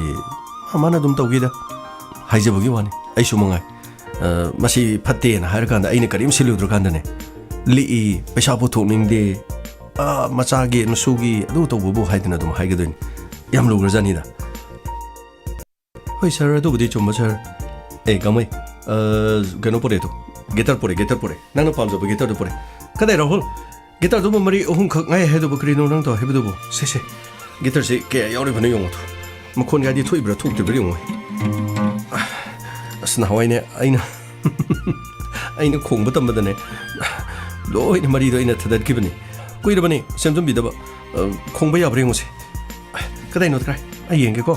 S1: ꯃꯥꯅ ꯑꯗꯨꯝ ꯇꯧꯒꯦꯗ ꯍꯥꯏꯖꯕꯒꯤ ꯋꯥꯅꯤ ꯑꯩꯁꯨ ꯃꯉꯥꯏ ꯃꯁꯤ ꯐꯠꯇꯦꯅ ꯍꯥꯏꯔꯀꯥꯟꯗ ꯑꯩꯅ ꯀꯔꯤꯝ ꯁꯤꯜꯂꯨꯗ꯭ꯔꯀꯥꯟꯗꯅꯦ ꯂꯤꯛꯏ ꯄꯩꯁꯥ ꯄꯨꯊꯣꯛꯅꯤꯡꯗꯦ ꯃꯆꯥꯒꯤ ꯃꯁꯨꯒꯤ ꯑꯗꯨ ꯇꯧꯕꯕꯨ ꯍꯥꯏꯗꯅ ꯑꯗꯨꯝ ꯍꯥꯏꯒꯗꯣꯏꯅꯤ ꯌꯥꯝ ꯂꯨꯒ꯭ꯔꯖꯥꯅꯤꯗ ꯍꯣꯏ ꯁꯥꯔ ꯑꯗꯨꯕꯨꯗꯤ ꯆꯨꯝꯕ ꯁꯥꯔ ꯒꯥꯡꯃꯩ ꯀꯩꯅꯣ ꯄꯣꯔꯦꯗꯣ ꯒꯤꯇꯔ ꯄꯣꯔꯦ ꯅꯪꯅ ꯄꯥꯝꯖꯕ ꯒꯤꯇꯔꯗꯨ ꯄꯣꯔꯦ ꯀꯗꯥꯏ ꯔꯥꯍꯨꯜ ꯒꯤꯇꯔꯗꯨꯕꯨ 3-4 ꯈꯛ ꯉꯥꯏ ꯍꯥꯏꯗꯨꯕꯨ ꯀꯔꯤꯅꯣ ꯅꯪ ꯇꯧ ꯍꯥꯏꯕꯗꯨꯕꯨ ꯁꯦ ꯒꯤꯇꯔꯁꯤ ꯀꯌꯥ ꯌꯥꯎꯔꯤꯕꯅꯣ ꯌꯦꯡꯉꯣ ꯃꯈꯣꯟꯒꯗꯤ ꯊꯣꯛꯏꯕ꯭ꯔꯥ ꯊꯣꯛꯇ꯭ꯔꯤꯕ꯭ꯔꯥ ꯌꯦꯡꯉꯣ ꯑꯁ ꯅꯍꯥꯟꯋꯥꯏꯅꯦ ꯑꯩꯅ ꯈꯣꯡꯕ ꯇꯝꯕꯗꯅꯦ ꯂꯣꯏꯅ ꯃꯔꯤꯗꯣ ꯑꯩꯅ ꯊꯗꯠꯈꯤꯕꯅꯤ ꯀꯨꯏꯔꯕꯅꯤ ꯁꯦꯝꯖꯟꯕꯤꯗꯕ ꯈꯣꯡꯕ ꯌꯥꯕ꯭ꯔꯥ ꯌꯦꯡꯉꯨꯁꯦ ꯀꯗꯥꯏꯅꯣ ꯀꯔꯥꯏ ꯑꯩ ꯌꯦꯡꯒꯦꯀꯣ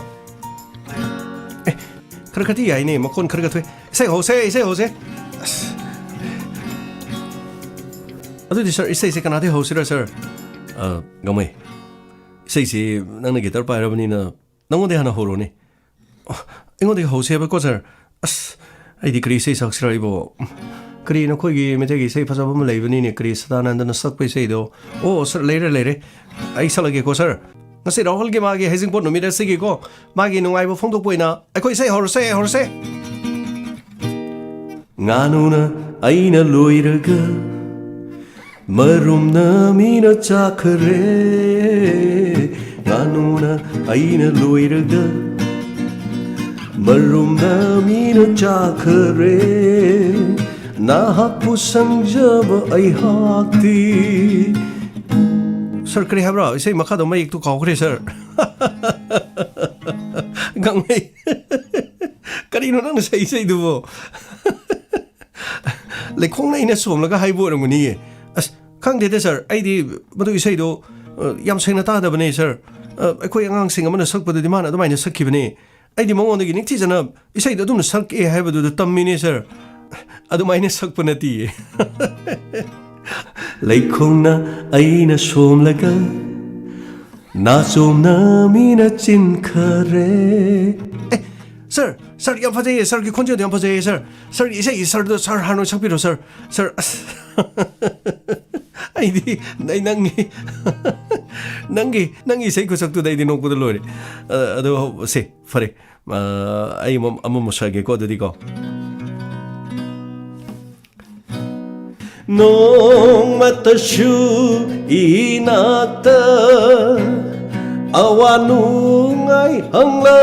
S1: खर खती याइने मखोन खर खथवे इसे होसे अदुदि सर इसे कनादे होसिरा सर गमै इसे नंगना गिटार पाइरबनिना नंगोदे हाना होरोने इंगोदे होसेबा को सर अस आइदि क्री इसे सक्सरा इबो क्री नखोगी मेथेगी इसे फजबा म लैबनिने क्री सदानंदन सकपै इसेदो ओ सर लेरे आई सलगे को sir ngasi rahul ge magi hazing pot numida sigi ko magi nungai bo phongdok poina akhoi sei horse nganuna aina loiraga marumna mina chakhre nganuna aina loiraga marumna mina chakhre na hapu sangjaba ai hakti sir करी है ब्रा इसे मखा दो मैं एक तो काउ करे सर गंग में करी नो नंग सही दुबो लेखोंग ना इन्हें सोम लगा हाई बोर मुनी है अस खंग देते सर आई दी मधु इसे दो याम सेंग नता दबने सर कोई अंगांग सिंग मन सक पदु दिमान अदु माइने सकी बने आई दी मंगों दगी निक्ति जना इसे दो तुम सक ए है बदु तम्मिने सर अदु माइने सक पनती है Laikhongna aina somlaga na somna mina chinkhare sir yam phajai sir ki khonje yam phajai sir ise sir do sir hano chakpiro sir ai di nai nangi sei ko saktu dai di nokbu do lore ado se fare ai ammo mosage ko dadi ko nong matashu inata awanungai hangla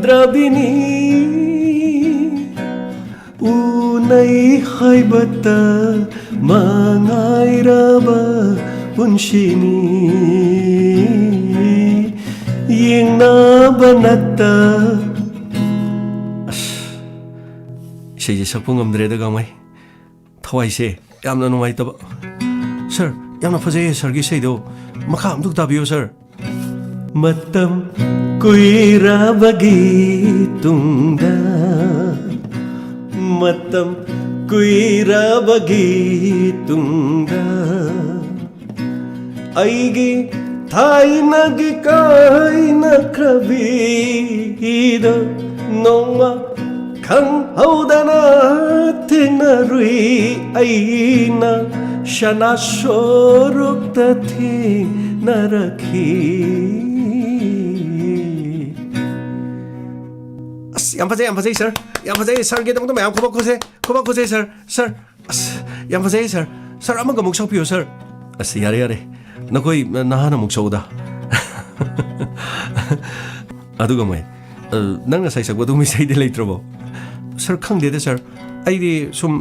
S1: drabini unai haibata mangai raba punshini yingna banata sei sakpung amdre da gamai thawai se yamna numai taba sir yamna phajai sir gi sei do makha amduk tabiyo sir matam kuira bagi tungda matam kuira bagi tungda aigi thaina gi kaina krabi ida noma khang haudana thinarui aina shana sorukta thinaraki as yam phajai sir ge dong to mayam khoba khose sir as yam phajai sir amaga muk sakpiyo sir as yare nakoi nahana muk sauda aduga mai nangna sai sakba dumi sai de leitrobo sir khangde de sir aidi sum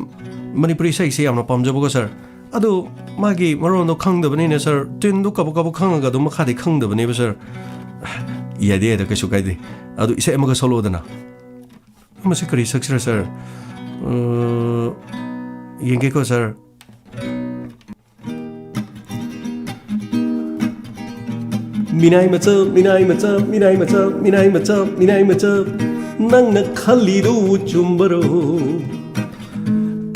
S1: manipuri sai se amna pamjabo ko sir adu magi maron do khangdabani ne sir tin du kabu khangaga do makha de khangdabani ba sir yade da kasu kaide adu ise amaga solo dana amase kari saksira sir yenge ko sir minai macha nangna khalidu chumbaro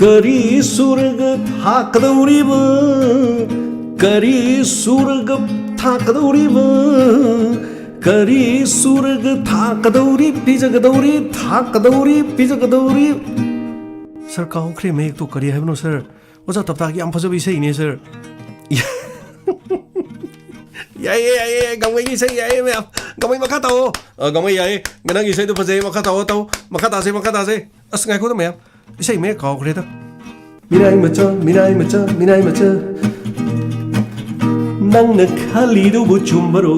S1: kari surga thakdauriba kari surga thakdauriba kari surga thakdauri pijagdauri sir kaw khre me ek to kari hai no sir oja tapta ki am phajabi sei ne sir yae gamai gi sei yae me gamai makha tao gamai yae ngana gi sei do phajai makha tao makha ta se as ngai ko to me sei me kaw khre ta minai macha nang na khali do bu chumbaro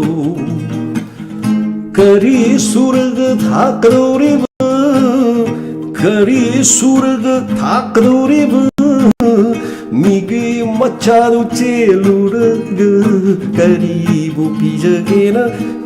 S1: kari surga thakdori migi machadu chelurga karibu pijagena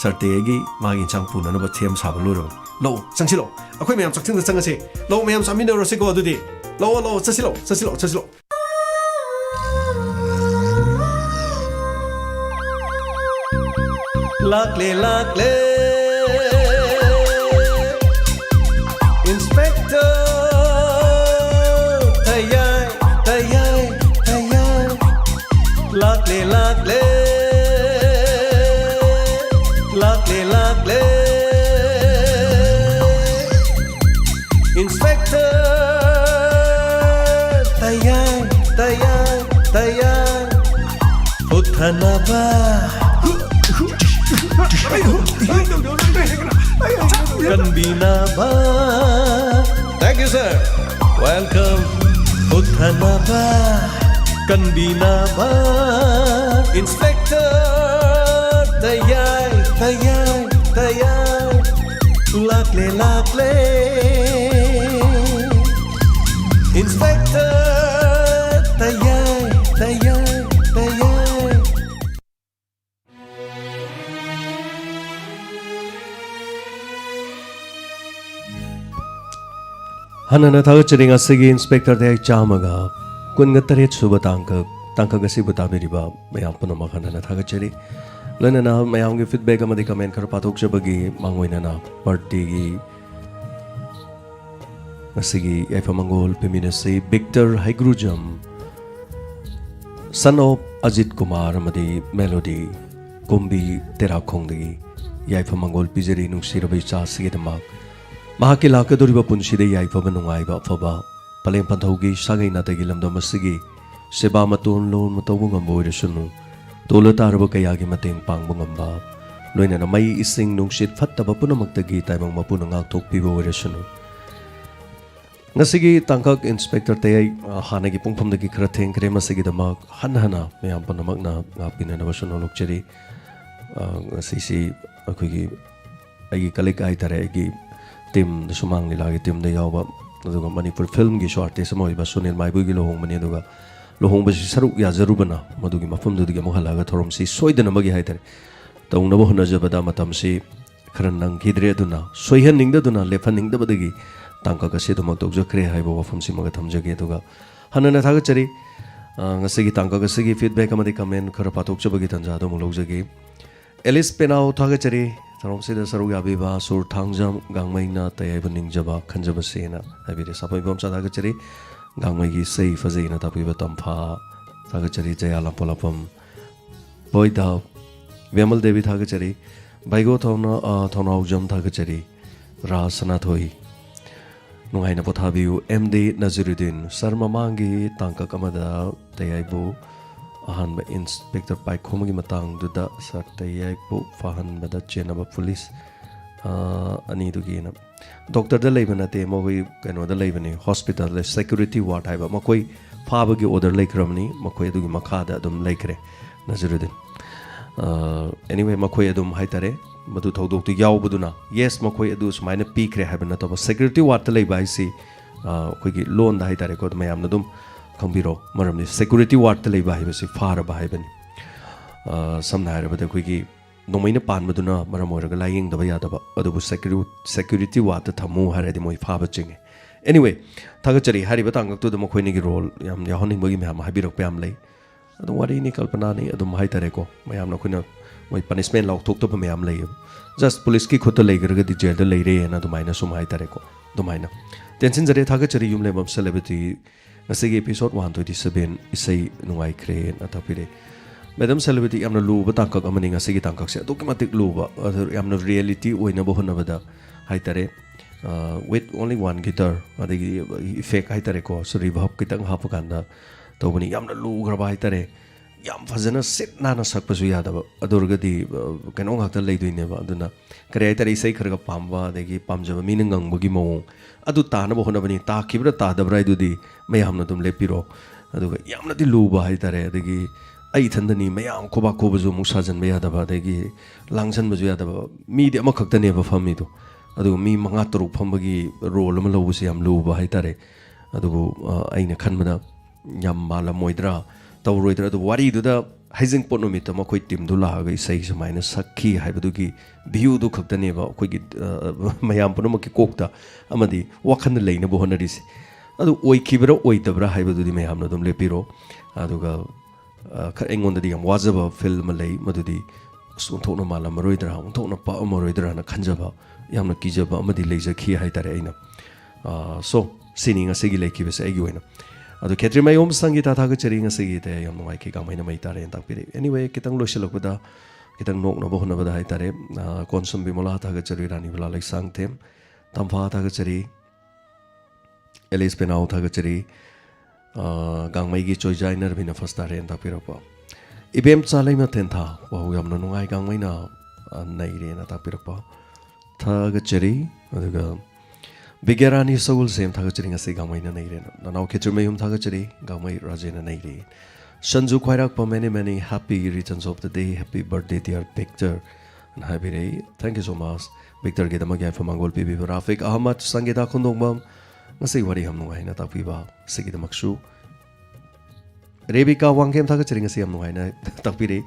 S1: sartegi magi chang puna na ba them sa baluro lo changsi lo akhoi mayam chakching da changase lo mayam samin da rose ko adudi lo chasilo lakle inspector tayay lakle inspector tayay uthana ba Kanbina ba thank you sir welcome uthana ba Kanbina ba inspector tayay lakle inspector tayay Hanana thagachari ngasigi inspector de chamaga kunga taret suba tangka gasi butabiriba mayam punama hanana thagachari lanana mayam ge feedback amadi comment kar pathok jabagi mangoina na party gi ngasigi Yaifamangol Peminasi Victor Haigrujam son of Ajit Kumar amadi Melody Kumbi Terakhongdagi Yaifamangol Pijari nungsirabai cha sigidamak Mahaki lakaduriba punsida yaifaba nungaiba afaba paleng panthaugi sagai natagi lamdam asigi seba matun lon matawu ngamba oirasunu tola taraba kayagi mateng pangba ngamba loinana mai ising nungsit fattaba punamaktagi taimang mapuna ngakthokpiba oirasunu ngasigi tangkak inspector tayai hanagi pungphamdagi khara thengkre masigi damak hanhana mayam panamakna ngapinana basunu lokchari ngasisi akhoi agi kalik ai tare agi team the sumang lilagi team the yawa aduga Manipur film gi short te samoi ba Sunil Maibu gi lohong mani aduga lohong ba saruk ya zarubana madugi mafum du gi mohalaga thorom si soidana magi haitare taungna bo hona jabada matam si kharan nang gidre aduna soihan ningda duna lefan ningda badagi tangka ka se dumak tok jokre haibo wafum si maga thamjage aduga hanana thaga chari ngasigi tangka ka sigi feedback amadi comment khara patok chabagi tanja do mulogjagi Alice Penau thaga chari Saromsida Saruga Biba Sur Tangjam Gangmaina Tayabaning Jaba Kanjabasena Habire Sapabom Sadagachari Gangmagi Say Fazina Tapiba Tampa Tagachari Jayala Polapam Boyda Vimal Devi Tagachari Baigo Tona Jam Tagachari Rasanathoi Nungaina Potabiu MD Naziruddin Sarmamangi Tanka Kamada Tayaibu ahanba inspector pai khomagi matang duda sartayai po fahan bada chenaba police ani dugi na doctor da leibana te moi kano da leibani hospital le security ward haiba makoi fabagi order leikramni makoi dugi makha da dum leikre Naziruddin anyway makoi adum haitare madu thodok tu yaw buduna yes makoi adu sumaina pikre haibana to security ward ta leiba isi koi gi loan da haitare ko mayam na dum Kambiro, Maramni, security ward the labor was a far behind some night about the quickie. No main pan maduna, Maramoraga lying the Vayadaba, or the security ward the Tamu had my father ching. Anyway, Tagachari, Harry Batang to the Mokwinigi role, Yam Yahoning William Habit of Pamley. I don't worry, Nickel Panani, I don't Haitareko, my Amnakuna, my punishment log took up a meam lay. Just police kick the leg, the jail, the lady, and the minor sum Haitareko, the minor. Then since the Tagachari Yumlem of celebrity. Ngasigi episode 127 isay nungai crane atapire Madam Celebrity amna luba tangkak amani ngasigi tangkak se automatic luba amna reality oina bo hona bada haitare with only one guitar adigi effect haitare ko so reverb kitang hapukanda tobani amna lu graba haitare yam fazana sit nana sakpasu yadaba adurgadi kano ngakta leiduine ba aduna kare haitare isay kharga pamba adigi pamjaba minangang bogi mo adu tana bo hona bani ta kibra ta dabrai dudi mayamna dum lepiro aduga yamna di luba haitare adigi ai thandani mayam koba kobazu musajan me yadaba adigi langsan bazu yadaba mi de ama khakta ne ba fami do adu mi manga turuk phambagi role ama lobu se yam luba haitare adu aina khanbada yam mala moidra तौरोइद्रा अदु वारीदुदा हाइजिंग पोट नुमित मखोइ टीमदु लागा इसै सुमाइना सक्खी हाइबदुगी भ्यू दु खक्तनेबा अखोइगी मयाम पुनमकि कोकता अमदि वखन लेइनबो होनरिसि अदु ओइखिबरा ओइतबरा हाइबदुदि मयामना दुम लेपिरो अदुगा एंगोंददि यम वाजबा फिल्म लei मदुदि सुंथोना मालमरोइद्रा उंथोना पामरोइद्रा ना खंजबा यामना किजबा अमदि लेजखि हाइतारे आइना सो सिनिंग असिगी लेखिबसे आइगी ओइना अदु खेत्रिमयोम Sangeeta थागचरी ngasi te yam nuai ki gamaina mai tare takpiri anyway kitang losilokbada kitang noknabo honabada hai tare konsum bimola thagachari rani bala lai sangthem tamfa thagachari elis penau thagachari gangmai gi choijainer bina fastare takpirapa ibem chalai ma ten tha wa yam na nuai gangmai na nai re na takpirapa thagachari aduga Bigarani Soul Same Tagachering a Sigamina Naden, now Kitchermayum Tagacheri, Gamay Rajana Nade. Shanzu Quairak for many happy returns of the day, happy birthday, dear Victor, and happy day. Thank you so much. Victor Gedamaga from Mongol Pibi Rafik Ahmad Sangita Kundongam, Nasi Warihamnoina Tapiba, Sigitamaksu. Rebecca Wangam Tagachering a Siamnoina, Tapiri,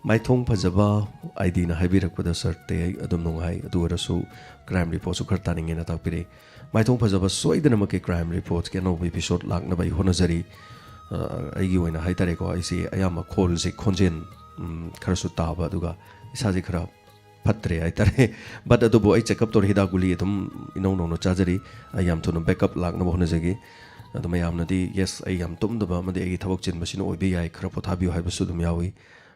S1: my tongue Pajaba, I didn't have it with a certain Adonai, Duerasu, crime report, Sukartaning in a Tapiri. My tongue Pajaba Soidanamaki crime report can be short like by Honazari. I give in a Haitareko, I say I am a call sick congen Karsutaba Duga, Isazikra Patre, I tare, but the boy check up to Hidagulitum, no Chazari, I am to no backup like no Honazagi. The Mayamnadi, yes, I am Tum the Bama, the Tavochin machine, or be I Krapotabu Habasudum Yawi.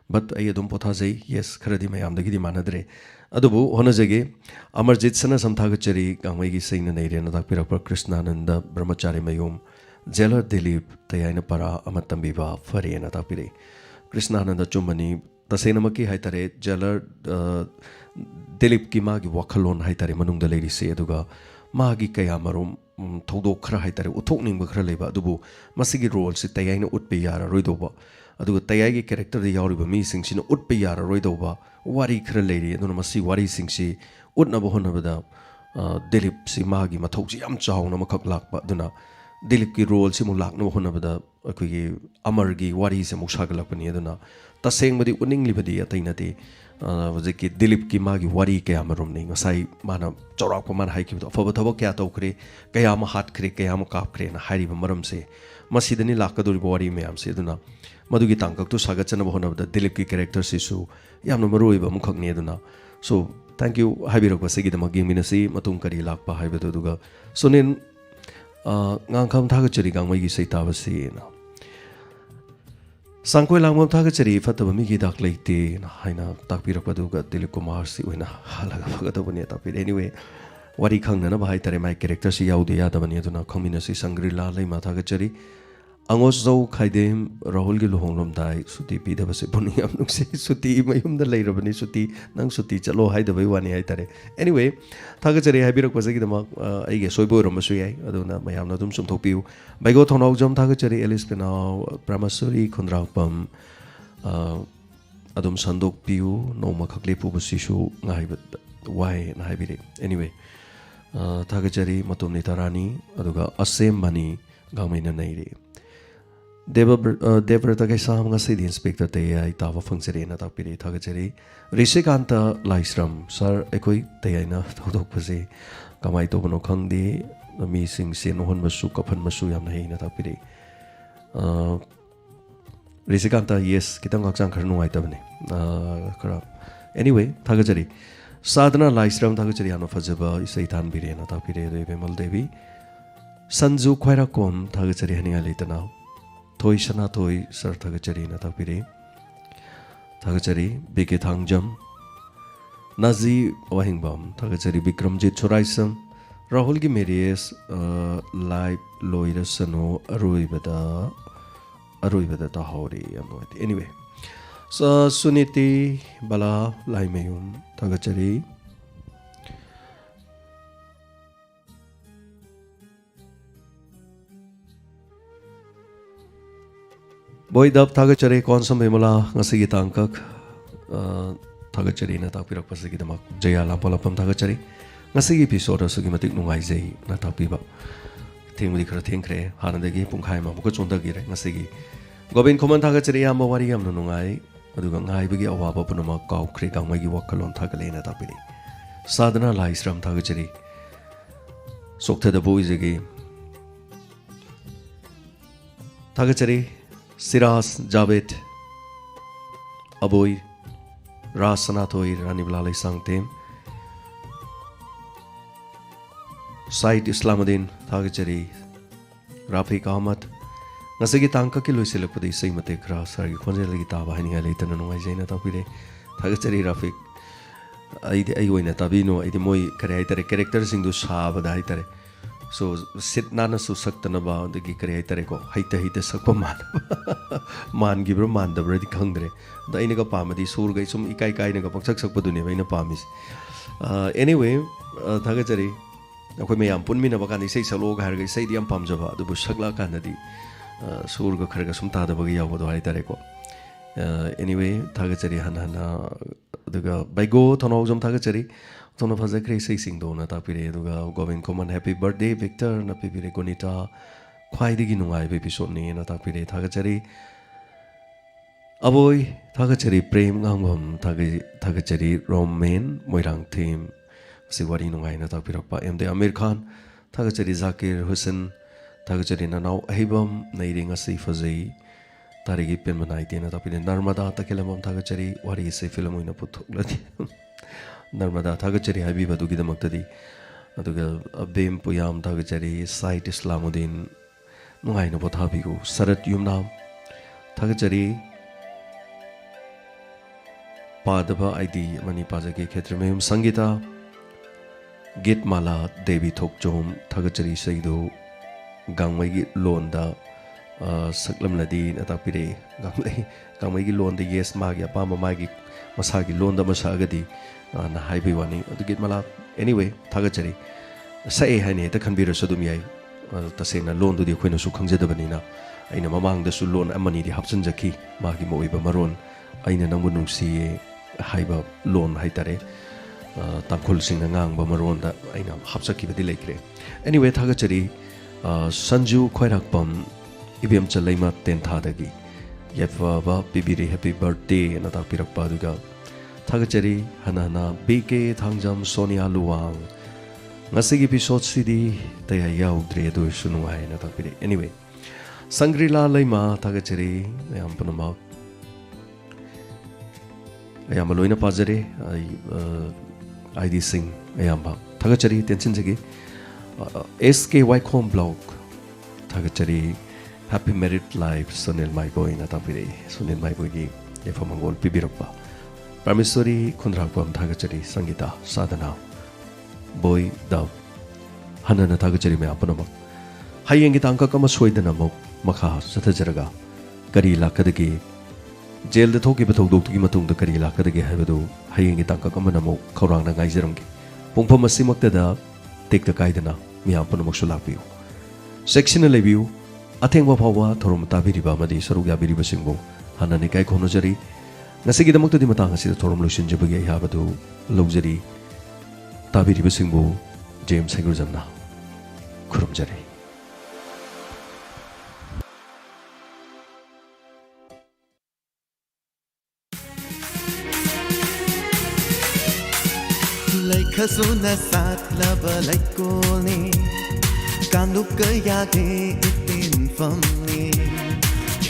S1: But I don't potaze, yes, Kradi Mayam the Gidi Manadre. Adobo, Honazage, Amarjit Sana Samtagachari, Gamagi Sain and Arian, Dakpira Krishna and the Brahmachari Mayum, Jeller Dilip, Tayana Para, Amatambiva, Fari and Atapire. Krishna and the Chumani, the Senamaki Haitare, Jeller Dilip Kimagi Wakalon Haitari Manung the lady say Duga, Magi Kayamarum, Todo Kra Haitare, Utokning Bakraleba, Dubu, Masigi rolls, Tayana Utpiyara, Ruidoba. अदुग तयागी कैरेक्टर दे यावरिबा मी सिंगसिन उटपे यार रोइदोबा वारी खर लेरी अदुना मसी वारी सिंगसि उटनबो होनबदा दिलीप सि मागी मथौसि याम चावना मखक लाकबा अदुना दिलीप की रोल सि मु लाकनो होनबदा अखोगी अमर की वारी से मु सागलपनि अदुना तसेंगबदि उनिंगलिबदि अतैनते वजेकी दिलीप की मागी वारी कया मरुमनि ngасai माना चौराक मान हाइकिबो अफब थबो क्या तौखरे कया म हातखरे कया म कापखरे ना हारिबा मरमसे मसिदनि लाकदोरि वारी मयाम से अदुना मधुगी तांकक्तु सागचनब होनबदा दिलीप की कैरेक्टर सिसु यामनो मरुइबा मुखकनि अदुना सो थैंक यू हाइबिरकबा सिगिदमा गेमिनसी मतुम करी लाकपा हाइबदो दुगा सोनेन ngang thagachari gangmai saitavasi na sangkoi langmam thagachari fataba mi gi dak leite na haina takpirakpa duga Dilip Kumar si oina halaga fagadabani tapir anyway wari khangna na bahai tare mai character si yaude yadabani aduna khangminasi sangrila leima thagachari angos zo khaidem rahul gi lohonglom dai suti pidabase buni amnuk se suti mayum da leirabani suti nang suti chalo haidabai wani hai tare anyway thagachari haibirak pasagi dama aige soibo romasu yai aduna mayamna dum sum thopiu baigo thonau jam thagachari elis penau pramasuri khundrapam adum sandok piu noma khakle pu basisu ngai wai na haibire anyway thagachari matum ni tarani aduga asem bani gamaina naire Devrata Kaisam ngasi di inspector tayai tawa fungsere na tapiri thagachari Rishikanta Laisram sir ekoi tayai na thodok pase kamai to bono khangdi mi sing se nohon masu kaphan masu yam nei na tapiri Rishikanta yes kitang akjang kharnu ai tabne kara anyway thagachari Sadhana Laisram thagachari ano fajaba isai than bire na tapiri de Bemal Devi Sanju Khwaira kom thagachari haninga leitana Toy Sana Toy Sir Thagachari na tapiri Thagachari Bike Thangjam Nazi Wahingbam Thagachari Bikramjit Choraisam Rahul Gi Meries Live Loirasano Aruibada Tahori anyway so Suniti Bala Laimeyum Thagachari Boy dab thagachari konsam bemala ngasi tangkak thagachari na takpirak pasagi damak jaya lampalapam thagachari ngasi episode sugi matik nungai jai na takpiba thingmudi khara thingkre hanadagi pungkhai ma muka chonda gi re ngasi Gobin Koman Tagachari Amawari Yam Nungai, Adugangai Bigi Awaba Punama Kau Krikang Magi Wakalon Tagalena Tapiri. Sadhana Lais Ram Tagachari. Sokta the boys again. Tagachari, Siras, Javed, Aboy, Ras Sanatoi, Raniblalai Sangtem, Said Islamuddin, Tagachari, Rafiq Ahmad, Nasagi Tanka Kilusilapudi, Simate Kras, Konjali Taba, and Later Noizena Tapide, Tagachari Rafiq, Iwina Tabino, Idimoy, creator characters in the Shab, the Hitere. So sit nana su saktan about the creator ko hita sakpa man gibro man the ready kangre the iniga pamadi surga sum ikai kai naga paksak sakpa dunia ina pamis anyway thagachari akoi me am punmi na bakani sei salo ga harga sei diam pamjaba du sakla kanadi surga kharga sum ta da bagi yaw do haitare ko anyway thagachari hanana duga baigo thono jom thagachari Tono Fazakri say sing dona tapire duga Govin Koman happy birthday Victor na pipire gonita kwai digi nungai episode ni na tapire thagachari aboy thagachari prem ngam thagachari romain moirang theme siwari nungai na tapirakpa MD Amir Khan thagachari Zakir Hussain thagachari nanau ahibam nairing asi fazai tarigi pen manai te na tapire Narmada takelamam thagachari wari se film oina puthulati Narmada Tagachari Habiba Dugi the Maktadi, Aduga Abim Puyam Tagachari, Said Islamuddin, Nuaino Botabigo, Sarat Yumnam, Tagachari Padaba ID, Mani Pazaki Ketramim, Sangita, Gitmala, Devi Tokjom, Tagachari Saido, Gangmagi Londa, Saklam Ladin, Atapire, Gangmagi Londa, yes, Magia, Pama Magi, Masagi Londa Masagadi. Na highway wani to get mala anyway thagachari sai hani ta khanbira sadum yai tasena loan du di khoina su khangjadabani na aina mamang da su loan amani di hapsan jaki magi moiba maron aina nangbu nungsi haiba loan haitare tamkhul singa ngang ba maron da aina hapsaki badi lekre anyway thagachari sanju khoirakpam ibem chalaima ten thadagi yatwa ba bibiri happy birthday na ta pirakpa duga Tagachari Hanana BK Thangjam Sonia Luwang Ngasigi episode CD Taya Yaudre Do Sunuai na tapire anyway Sangrila Laima Tagachari ayam panama ayam aloina pajare ID Singh ayam ba Tagachari tension jagi SKY Com blog Tagachari Happy Married Life Sunil My Boy na tapire Sunil My Boy gi efamangol pibirapa Parmeswari Kundrakpam Thagachari Sangita Sadhana Boy Dav Hanana Thagachari me apanamak Hayengi Tanka Kama Swadanamok Makha Satajaraga Kari Lakadagi Jail the Toki Batogki Matung the Kari Lakadagi Havadu Hayengi Tanka Kamanamo Koranga Gaizeramki Pumpa Masimaktada Take the Kaidana Miapanamak Sulapiu Sectional Review Atengwa Pawa Toromata Biriba Madi Saruga Biriba Singbo Hananikai Konojari Nasigi the Mokta di Matanga the Torum Lucian Jabagi Habadu, Luxury, Tabiri Singbo, James Heguzana, Kurumjari.
S2: Like a suna sat lava like Goni, Kanuka Yagi, it from me.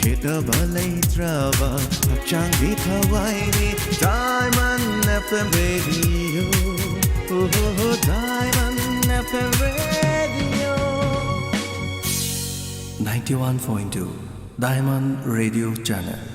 S2: Hita balay trava, Changi Hawaii, Diamond FM Radio, Diamond FM Radio.
S3: 91.2 Diamond Radio Channel.